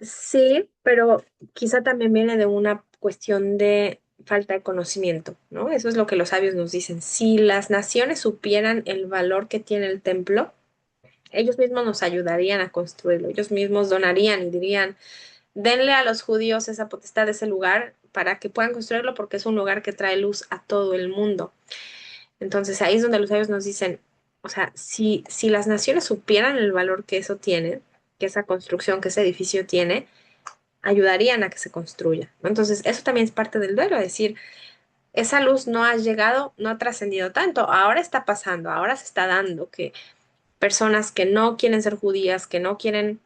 Sí, pero quizá también viene de una cuestión de falta de conocimiento, ¿no? Eso es lo que los sabios nos dicen. Si las naciones supieran el valor que tiene el templo, ellos mismos nos ayudarían a construirlo, ellos mismos donarían y dirían, denle a los judíos esa potestad de ese lugar para que puedan construirlo porque es un lugar que trae luz a todo el mundo. Entonces ahí es donde los sabios nos dicen, o sea, si las naciones supieran el valor que eso tiene, que esa construcción, que ese edificio tiene, ayudarían a que se construya, ¿no? Entonces, eso también es parte del duelo, es decir, esa luz no ha llegado, no ha trascendido tanto, ahora está pasando, ahora se está dando que personas que no quieren ser judías, que no quieren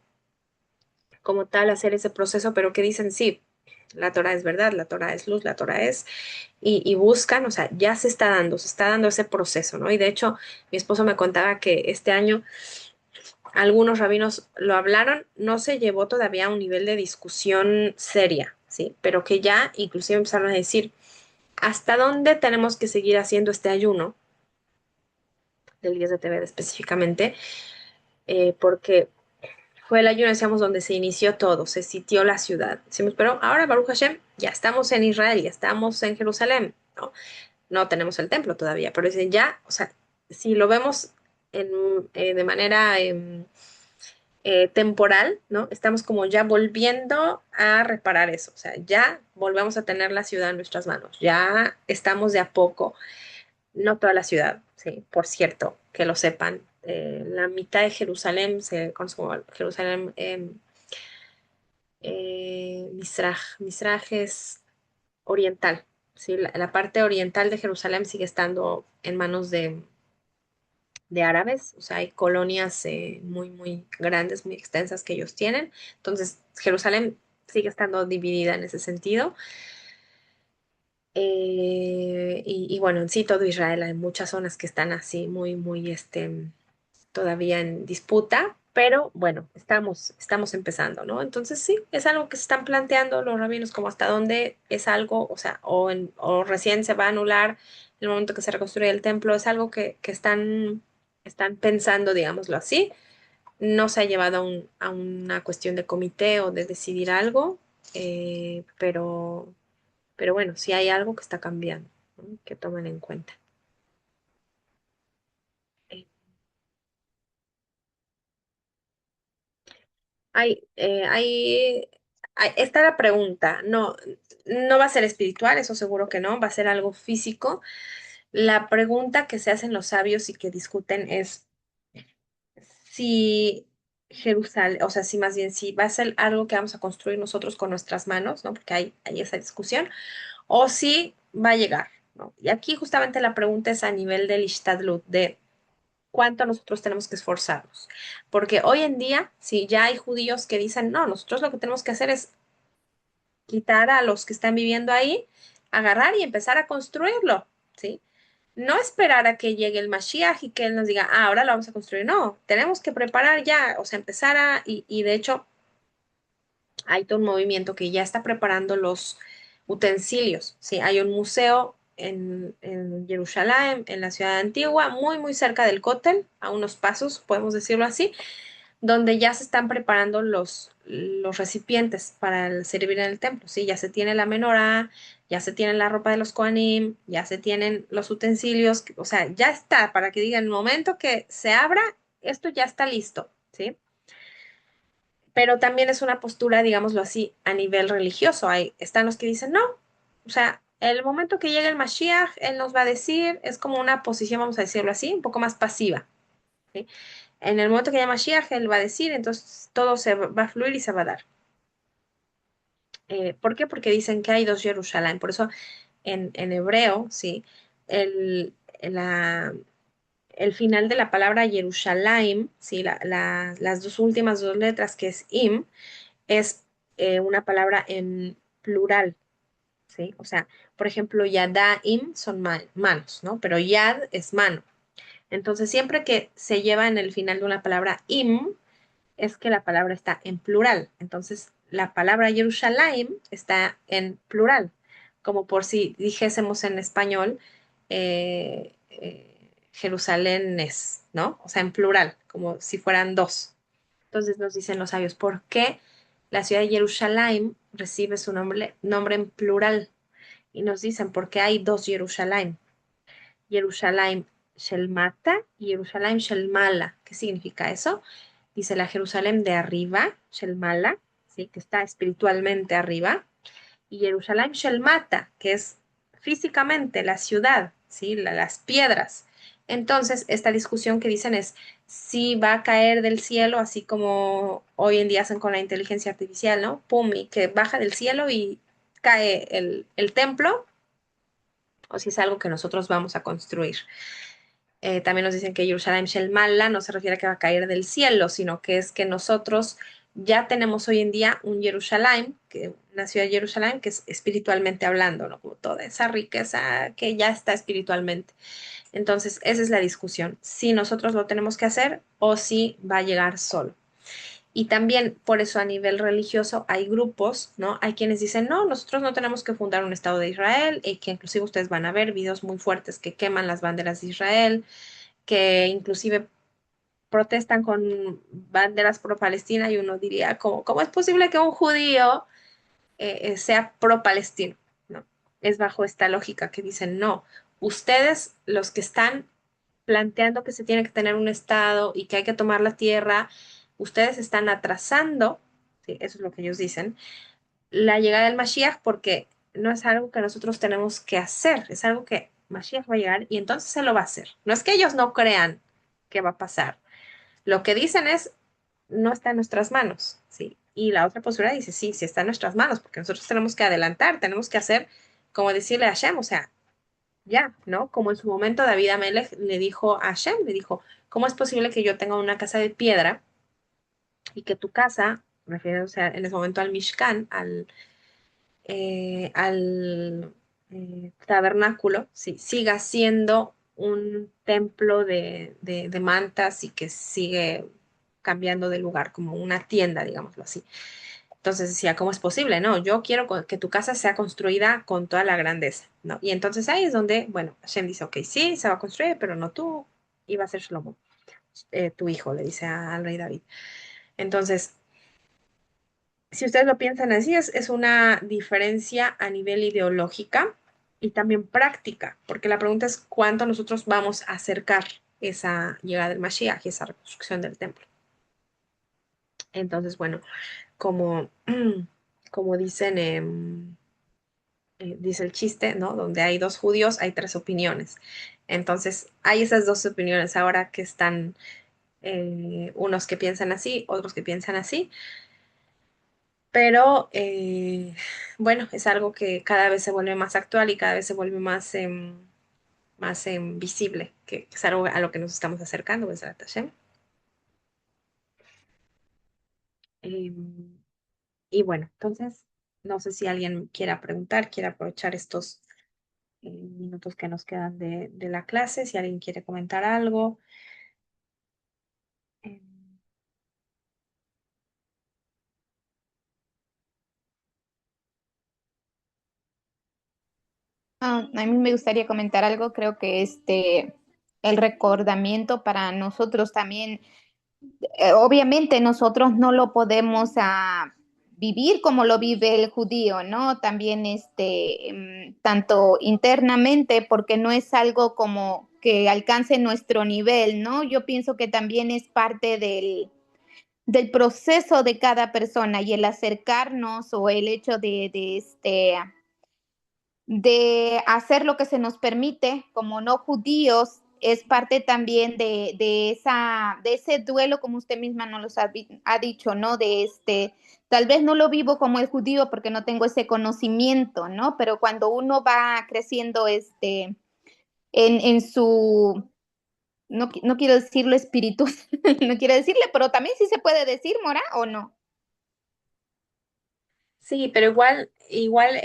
como tal hacer ese proceso, pero que dicen, sí, la Torah es verdad, la Torah es luz, la Torah es, y buscan, o sea, ya se está dando ese proceso, ¿no? Y de hecho, mi esposo me contaba que este año algunos rabinos lo hablaron, no se llevó todavía a un nivel de discusión seria, ¿sí? Pero que ya inclusive empezaron a decir, ¿hasta dónde tenemos que seguir haciendo este ayuno del 10 de TV específicamente? Porque fue el ayuno, decíamos, donde se inició todo, se sitió la ciudad. Decimos, pero ahora, Baruch Hashem, ya estamos en Israel, ya estamos en Jerusalén, ¿no? No tenemos el templo todavía, pero dicen ya, o sea, si lo vemos en, de manera temporal, ¿no? Estamos como ya volviendo a reparar eso, o sea, ya volvemos a tener la ciudad en nuestras manos, ya estamos de a poco, no toda la ciudad, sí, por cierto, que lo sepan, la mitad de Jerusalén se conoce como Jerusalén Mizraj es oriental, Sí, la parte oriental de Jerusalén sigue estando en manos de árabes, o sea, hay colonias muy, muy grandes, muy extensas que ellos tienen. Entonces, Jerusalén sigue estando dividida en ese sentido. Y bueno, en sí todo Israel hay muchas zonas que están así muy, muy, todavía en disputa, pero bueno, estamos empezando, ¿no? Entonces sí, es algo que se están planteando los rabinos como hasta dónde es algo, o sea, o recién se va a anular en el momento que se reconstruye el templo, es algo que están pensando, digámoslo así. No se ha llevado a una cuestión de comité o de decidir algo, pero bueno, sí hay algo que está cambiando, ¿no? Que tomen en cuenta. Eh, está la pregunta. No, no va a ser espiritual, eso seguro que no, va a ser algo físico. La pregunta que se hacen los sabios y que discuten es si Jerusalén, o sea, si más bien si va a ser algo que vamos a construir nosotros con nuestras manos, ¿no? Porque hay esa discusión, o si va a llegar, ¿no? Y aquí justamente la pregunta es a nivel del Ishtadlut, de cuánto nosotros tenemos que esforzarnos. Porque hoy en día, si ya hay judíos que dicen, no, nosotros lo que tenemos que hacer es quitar a los que están viviendo ahí, agarrar y empezar a construirlo, ¿sí? No esperar a que llegue el Mashiach y que él nos diga, ah, ahora lo vamos a construir. No, tenemos que preparar ya, o sea, empezar y de hecho hay todo un movimiento que ya está preparando los utensilios, ¿sí? Hay un museo en Jerusalén, en la ciudad antigua, muy, muy cerca del Cótel, a unos pasos, podemos decirlo así, donde ya se están preparando los recipientes para servir en el templo, ¿sí? Ya se tiene la menorá, ya se tiene la ropa de los Kohanim, ya se tienen los utensilios, o sea, ya está, para que digan, el momento que se abra, esto ya está listo, ¿sí? Pero también es una postura, digámoslo así, a nivel religioso. Están los que dicen, no, o sea, el momento que llegue el Mashiach, él nos va a decir, es como una posición, vamos a decirlo así, un poco más pasiva, ¿sí? En el momento que llama Mashiach, él va a decir, entonces todo se va a fluir y se va a dar. ¿Por qué? Porque dicen que hay dos Jerusalén. Por eso en hebreo, sí, el, la, el final de la palabra Jerusalén, sí, las dos últimas dos letras que es im, es una palabra en plural, ¿sí? O sea, por ejemplo, yadaim son manos, ¿no? Pero yad es mano. Entonces, siempre que se lleva en el final de una palabra im, es que la palabra está en plural. Entonces, la palabra Jerusalén está en plural, como por si dijésemos en español Jerusalénes, ¿no? O sea, en plural, como si fueran dos. Entonces nos dicen los sabios, ¿por qué la ciudad de Jerusalén recibe su nombre en plural? Y nos dicen, porque hay dos Jerusalén. Jerusalén Shelmata y Jerusalén Shelmala. ¿Qué significa eso? Dice la Jerusalén de arriba, Shelmala, ¿sí? Que está espiritualmente arriba, y Jerusalén Shelmata, que es físicamente la ciudad, ¿sí? Las piedras. Entonces, esta discusión que dicen es si va a caer del cielo, así como hoy en día hacen con la inteligencia artificial, ¿no? Pum, y que baja del cielo y cae el templo, o si es algo que nosotros vamos a construir. También nos dicen que Jerusalén Shelmala no se refiere a que va a caer del cielo, sino que es que nosotros ya tenemos hoy en día un Jerusalén, una ciudad de Jerusalén que es espiritualmente hablando, ¿no? Como toda esa riqueza que ya está espiritualmente. Entonces, esa es la discusión, si nosotros lo tenemos que hacer o si va a llegar solo. Y también por eso a nivel religioso hay grupos, ¿no? Hay quienes dicen, no, nosotros no tenemos que fundar un Estado de Israel y que inclusive ustedes van a ver videos muy fuertes que queman las banderas de Israel, que inclusive protestan con banderas pro Palestina y uno diría, ¿cómo es posible que un judío sea pro palestino? ¿No? Es bajo esta lógica que dicen, no, ustedes los que están planteando que se tiene que tener un Estado y que hay que tomar la tierra, ustedes están atrasando, ¿sí? Eso es lo que ellos dicen, la llegada del Mashiach porque no es algo que nosotros tenemos que hacer, es algo que Mashiach va a llegar y entonces se lo va a hacer. No es que ellos no crean que va a pasar. Lo que dicen es, no está en nuestras manos, ¿sí? Y la otra postura dice, sí, sí está en nuestras manos, porque nosotros tenemos que adelantar, tenemos que hacer como decirle a Hashem, o sea, ya, ¿no? Como en su momento David Amelech le dijo a Hashem, le dijo, ¿cómo es posible que yo tenga una casa de piedra y que tu casa, refiriéndose en ese momento al Mishkan, al tabernáculo, sí, siga siendo un templo de mantas y que sigue cambiando de lugar, como una tienda, digámoslo así? Entonces decía, ¿cómo es posible? No, yo quiero que tu casa sea construida con toda la grandeza, ¿no? Y entonces ahí es donde, bueno, Hashem dice, ok, sí, se va a construir, pero no tú, iba a ser Shlomo, tu hijo, le dice al rey David. Entonces, si ustedes lo piensan así, es una diferencia a nivel ideológica y también práctica, porque la pregunta es cuánto nosotros vamos a acercar esa llegada del Mashiach y esa reconstrucción del templo. Entonces, bueno, como, como dicen, dice el chiste, ¿no? Donde hay dos judíos, hay tres opiniones. Entonces, hay esas dos opiniones ahora que están unos que piensan así, otros que piensan así, pero bueno, es algo que cada vez se vuelve más actual y cada vez se vuelve más, más visible, que es algo a lo que nos estamos acercando, Besrat Hashem. Em, y bueno, entonces, no sé si alguien quiera preguntar, quiere aprovechar estos minutos que nos quedan de la clase, si alguien quiere comentar algo. Em, A mí me gustaría comentar algo, creo que el recordamiento para nosotros también, obviamente nosotros no lo podemos vivir como lo vive el judío, ¿no? También tanto internamente, porque no es algo como que alcance nuestro nivel, ¿no? Yo pienso que también es parte del proceso de cada persona y el acercarnos o el hecho de hacer lo que se nos permite como no judíos es parte también de ese duelo, como usted misma nos ha dicho, ¿no? Tal vez no lo vivo como el judío porque no tengo ese conocimiento, ¿no? Pero cuando uno va creciendo en su, no quiero decirlo espíritu, no quiero decirle, pero también sí se puede decir, Mora, ¿o no? Sí, pero igual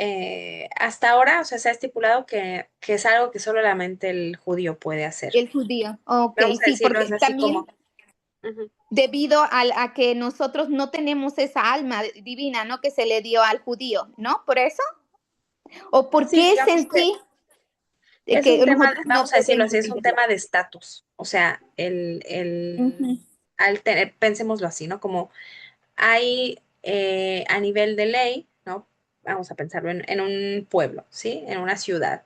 hasta ahora, o sea, se ha estipulado que es algo que solamente el judío puede hacer. El judío, ok, Vamos a sí, decirlo, es porque así como. también Ujú. debido a que nosotros no tenemos esa alma divina, ¿no? Que se le dio al judío, ¿no? ¿Por eso? ¿O por Sí, qué es digamos en que sí es que un los tema, judíos no vamos a decirlo pueden así, es un vivirlo? tema de estatus. O sea, Ujú. al tener, pensémoslo así, ¿no? Como hay a nivel de ley, ¿no? Vamos a pensarlo en un pueblo, ¿sí? En una ciudad.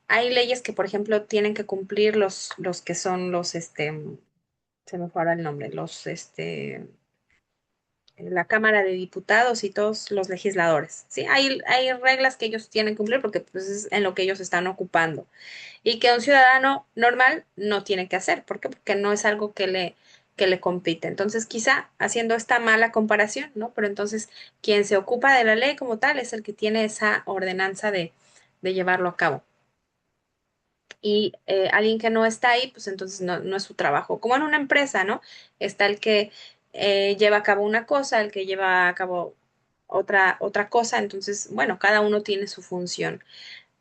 Hay leyes que, por ejemplo, tienen que cumplir los que son los, se me fue ahora el nombre, la Cámara de Diputados y todos los legisladores, ¿sí? Hay reglas que ellos tienen que cumplir porque pues, es en lo que ellos están ocupando y que un ciudadano normal no tiene que hacer. ¿Por qué? Porque no es algo que le compite. Entonces, quizá haciendo esta mala comparación, ¿no? Pero entonces, quien se ocupa de la ley como tal es el que tiene esa ordenanza de llevarlo a cabo. Y alguien que no está ahí, pues entonces no es su trabajo. Como en una empresa, ¿no? Está el que lleva a cabo una cosa, el que lleva a cabo otra cosa. Entonces, bueno, cada uno tiene su función.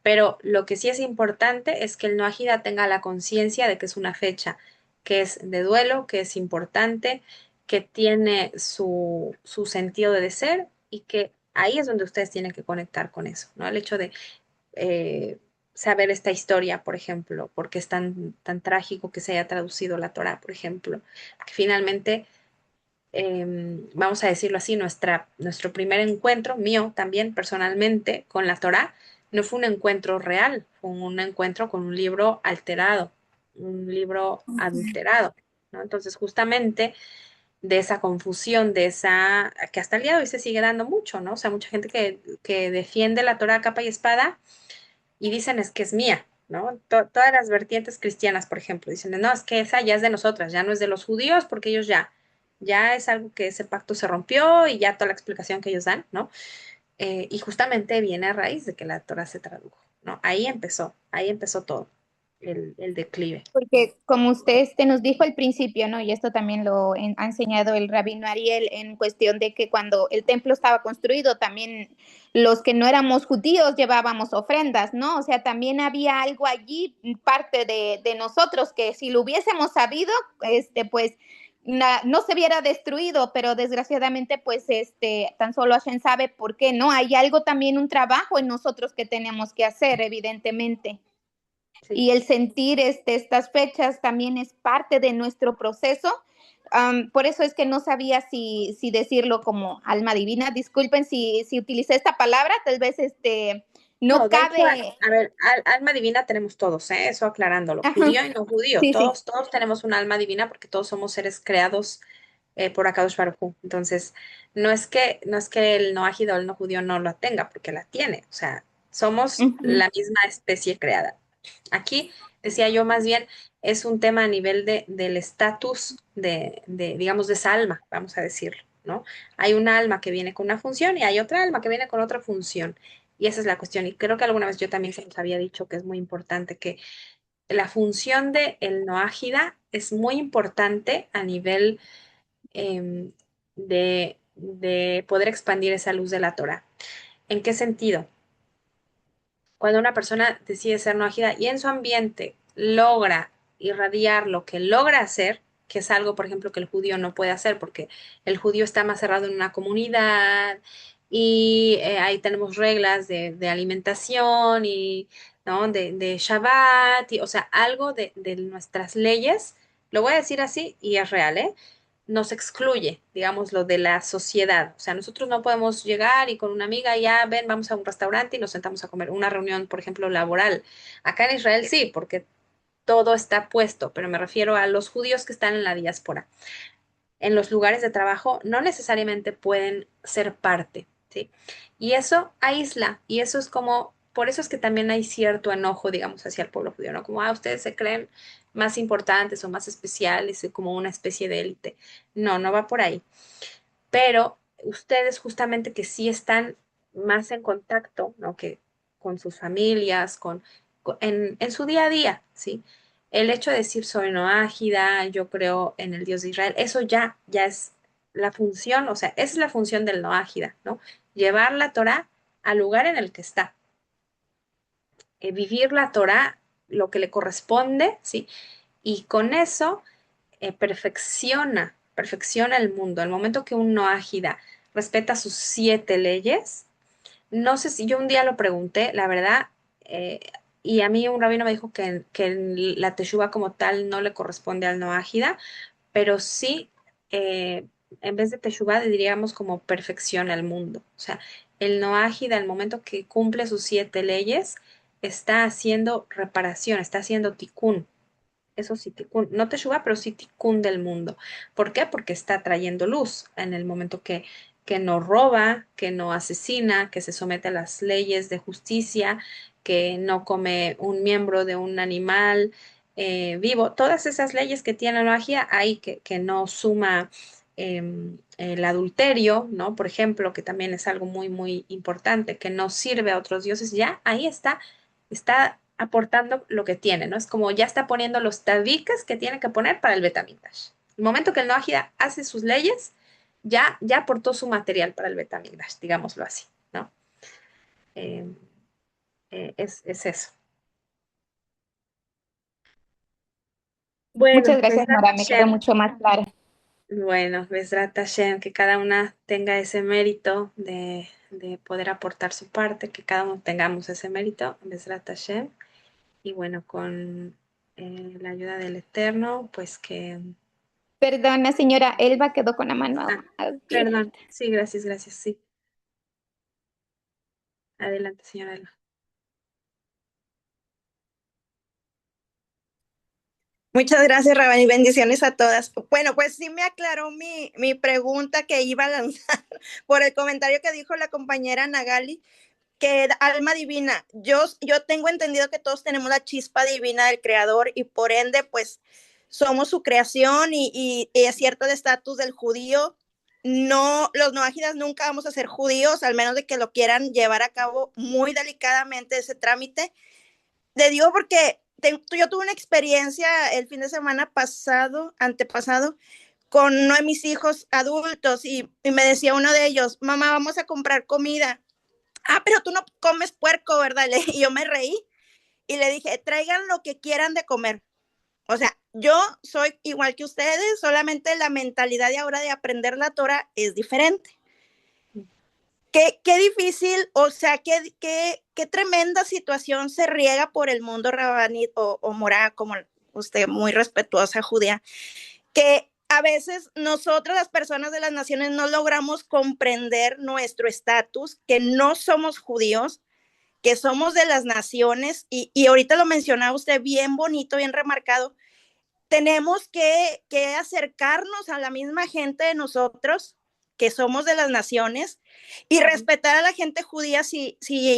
Pero lo que sí es importante es que el Noahida tenga la conciencia de que es una fecha que es de duelo, que es importante, que tiene su sentido de ser y que ahí es donde ustedes tienen que conectar con eso, ¿no? El hecho de eh, saber esta historia, por ejemplo, porque es tan trágico que se haya traducido la Torá, por ejemplo, que finalmente vamos a decirlo así, nuestro primer encuentro, mío también personalmente, con la Torá, no fue un encuentro real, fue un encuentro con un libro alterado, un libro adulterado, ¿no? Entonces, justamente de esa confusión, de esa, que hasta el día de hoy se sigue dando mucho, ¿no? O sea, mucha gente que defiende la Torá a capa y espada y dicen es que es mía, ¿no? Todas las vertientes cristianas, por ejemplo, dicen, no, es que esa ya es de nosotras, ya no es de los judíos, porque ellos ya es algo que ese pacto se rompió y ya toda la explicación que ellos dan, ¿no? Y justamente viene a raíz de que la Torah se tradujo. ¿no? Ahí empezó todo, el declive. Porque como usted nos dijo al principio, ¿no? Y esto también ha enseñado el rabino Ariel en cuestión de que cuando el templo estaba construido, también los que no éramos judíos llevábamos ofrendas, ¿no? O sea, también había algo allí, parte de nosotros, que si lo hubiésemos sabido, pues no se hubiera destruido, pero desgraciadamente, pues tan solo Hashem sabe por qué, ¿no? Hay algo también, un trabajo en nosotros que tenemos que hacer, evidentemente. Sí. Y el sentir estas fechas también es parte de nuestro proceso. Por eso es que no sabía si decirlo como alma divina. Disculpen si utilicé esta palabra, tal vez No, no de hecho, cabe. a ver, alma divina tenemos todos, ¿eh? Eso aclarándolo, Ajá, judío y no judío, sí, sí. todos tenemos un alma divina porque todos somos seres creados por Akadosh Baruj Hu. Entonces, no es que el no ágido o el no judío no lo tenga, porque la tiene. O sea, somos Uh-huh. la misma especie creada. Aquí, decía yo, más bien es un tema a nivel del estatus digamos, de esa alma, vamos a decirlo, ¿no? Hay un alma que viene con una función y hay otra alma que viene con otra función. Y esa es la cuestión. Y creo que alguna vez yo también se los había dicho que es muy importante que la función de el noágida es muy importante a nivel de poder expandir esa luz de la Torah. ¿En qué sentido? Cuando una persona decide ser no ágida y en su ambiente logra irradiar lo que logra hacer, que es algo, por ejemplo, que el judío no puede hacer, porque el judío está más cerrado en una comunidad y ahí tenemos reglas de alimentación y ¿no? de Shabbat, o sea, algo de nuestras leyes, lo voy a decir así y es real, ¿eh? Nos excluye, digamos, lo de la sociedad. O sea, nosotros no podemos llegar y con una amiga ya, ven, vamos a un restaurante y nos sentamos a comer. Una reunión, por ejemplo, laboral. Acá en Israel sí, porque todo está puesto, pero me refiero a los judíos que están en la diáspora. En los lugares de trabajo no necesariamente pueden ser parte, ¿sí? Y eso aísla, y eso es como, por eso es que también hay cierto enojo, digamos, hacia el pueblo judío, ¿no? Como, ustedes se creen más importantes o más especiales, como una especie de élite. No, no va por ahí. Pero ustedes justamente que sí están más en contacto, ¿no? Que con sus familias, en su día a día, ¿sí? El hecho de decir soy no ágida, yo creo en el Dios de Israel, eso ya es la función, o sea, esa es la función del no ágida, ¿no? Llevar la Torah al lugar en el que está, vivir la Torah, lo que le corresponde, ¿sí? Y con eso perfecciona el mundo. Al momento que un ágida respeta sus 7 leyes, no sé si yo un día lo pregunté, la verdad, eh, y a mí un rabino me dijo que la teshuva como tal no le corresponde al no ágida, pero sí, eh, en vez de teshuva, diríamos como perfecciona el mundo. O sea, el no ágida, al momento que cumple sus 7 leyes, está haciendo reparación, está haciendo tikkun, eso sí, tikkun, no teshuva, pero sí tikkun del mundo. ¿Por qué? Porque está trayendo luz en el momento que no roba, que no asesina, que se somete a las leyes de justicia, que no come un miembro de un animal vivo. Todas esas leyes que tiene la magia, hay que no suma el adulterio, ¿no? Por ejemplo, que también es algo muy, muy importante, que no sirve a otros dioses, ya ahí está aportando lo que tiene, ¿no? Es como ya está poniendo los tabiques que tiene que poner para el Betamigdash. El momento que el Noahida hace sus leyes, ya aportó su material para el Betamigdash, digámoslo así, ¿no? Eh, es eso. Muchas Bueno, gracias, Besrat Nora, me quedó Hashem. mucho más claro. Bueno, Besrat Hashem, que cada una tenga ese mérito de poder aportar su parte, que cada uno tengamos ese mérito, Besrat Hashem. Y bueno, con la ayuda del Eterno, pues que... Perdona, señora Elba, quedó con la mano Ah, abierta. perdón. Sí, gracias, gracias. Sí. Adelante, señora Elba. Muchas gracias, Rabani. Bendiciones a todas. Bueno, pues sí me aclaró mi pregunta que iba a lanzar por el comentario que dijo la compañera Nagali, que alma divina. Yo tengo entendido que todos tenemos la chispa divina del Creador y por ende, pues somos su creación y es cierto el estatus del judío no, los noágidas nunca vamos a ser judíos, al menos de que lo quieran llevar a cabo muy delicadamente ese trámite. Le digo porque yo tuve una experiencia el fin de semana pasado, antepasado, con uno de mis hijos adultos y me decía uno de ellos, mamá, vamos a comprar comida. Ah, pero tú no comes puerco, ¿verdad? Y yo me reí y le dije, traigan lo que quieran de comer. O sea, yo soy igual que ustedes, solamente la mentalidad de ahora de aprender la Torah es diferente. Qué difícil, o sea, qué tremenda situación se riega por el mundo rabanit o morá, como usted, muy respetuosa judía, que a veces nosotras, las personas de las naciones, no logramos comprender nuestro estatus, que no somos judíos, que somos de las naciones, y ahorita lo mencionaba usted bien bonito, bien remarcado, tenemos que acercarnos a la misma gente de nosotros, que somos de las naciones, y respetar a la gente judía si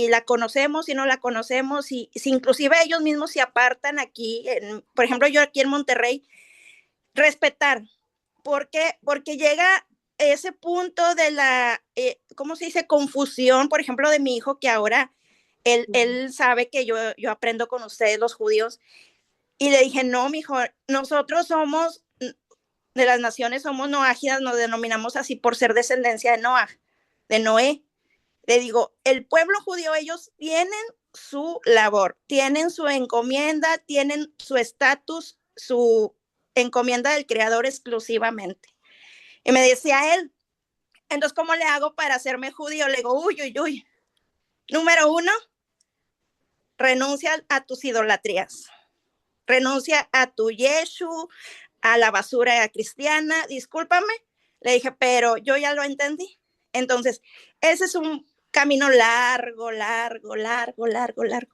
la conocemos, si no la conocemos, si inclusive ellos mismos se apartan aquí, por ejemplo, yo aquí en Monterrey, respetar, porque llega ese punto de la, ¿cómo se dice? Confusión, por ejemplo, de mi hijo, que ahora él sabe que yo aprendo con ustedes, los judíos, y le dije, no, mijo, nosotros somos de las naciones, somos noágidas, nos denominamos así por ser descendencia de Noah, de Noé. Le digo, el pueblo judío, ellos tienen su labor, tienen su encomienda, tienen su estatus, su encomienda del Creador exclusivamente. Y me decía él, entonces, ¿cómo le hago para hacerme judío? Le digo, uy, uy, uy. Número uno, renuncia a tus idolatrías. Renuncia a tu Yeshu, a la basura cristiana. Discúlpame, le dije, pero yo ya lo entendí. Entonces, ese es un camino largo, largo, largo, largo, largo.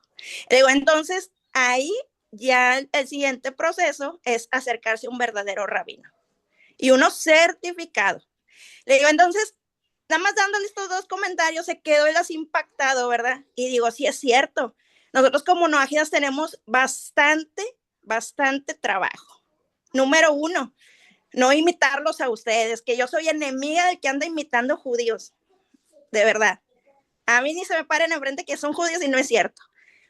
Le digo, entonces, ahí ya el siguiente proceso es acercarse a un verdadero rabino y uno certificado. Le digo, entonces, nada más dándole estos dos comentarios, se quedó él así impactado, ¿verdad? Y digo, sí es cierto. Nosotros como noágidas tenemos bastante trabajo. Número uno, no imitarlos a ustedes, que yo soy enemiga del que anda imitando judíos, de verdad. A mí ni se me paren enfrente que son judíos y no es cierto,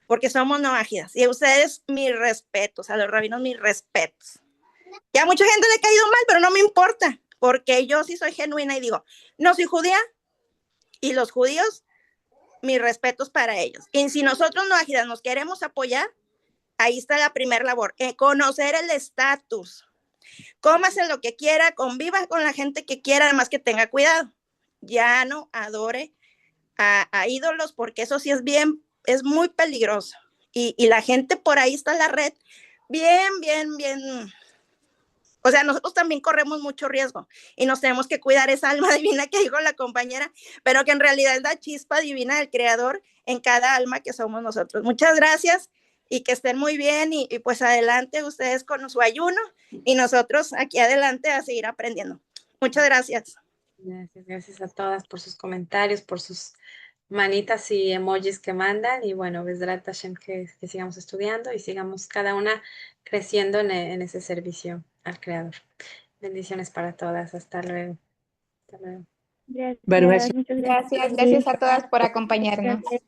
porque somos noágidas. Y a ustedes, mis respetos, a los rabinos, mis respetos. Y a mucha gente le ha caído mal, pero no me importa, porque yo sí soy genuina y digo, no soy judía, y los judíos, mis respetos para ellos. Y si nosotros noágidas nos queremos apoyar, ahí está la primera labor, conocer el estatus. Cómase lo que quiera, conviva con la gente que quiera, además que tenga cuidado. Ya no adore a ídolos, porque eso sí es muy peligroso. Y la gente por ahí está en la red, bien. O sea, nosotros también corremos mucho riesgo y nos tenemos que cuidar esa alma divina que dijo la compañera, pero que en realidad es la chispa divina del Creador en cada alma que somos nosotros. Muchas gracias y que estén muy bien y pues adelante ustedes con su ayuno y nosotros aquí adelante a seguir aprendiendo. Muchas gracias. Gracias a todas por sus comentarios, por sus manitas y emojis que mandan. Y bueno, Besrat Hashem, que sigamos estudiando y sigamos cada una creciendo en ese servicio al Creador. Bendiciones para todas. Hasta luego. Hasta luego. Gracias, muchas gracias. Gracias a todas por acompañarnos. Gracias.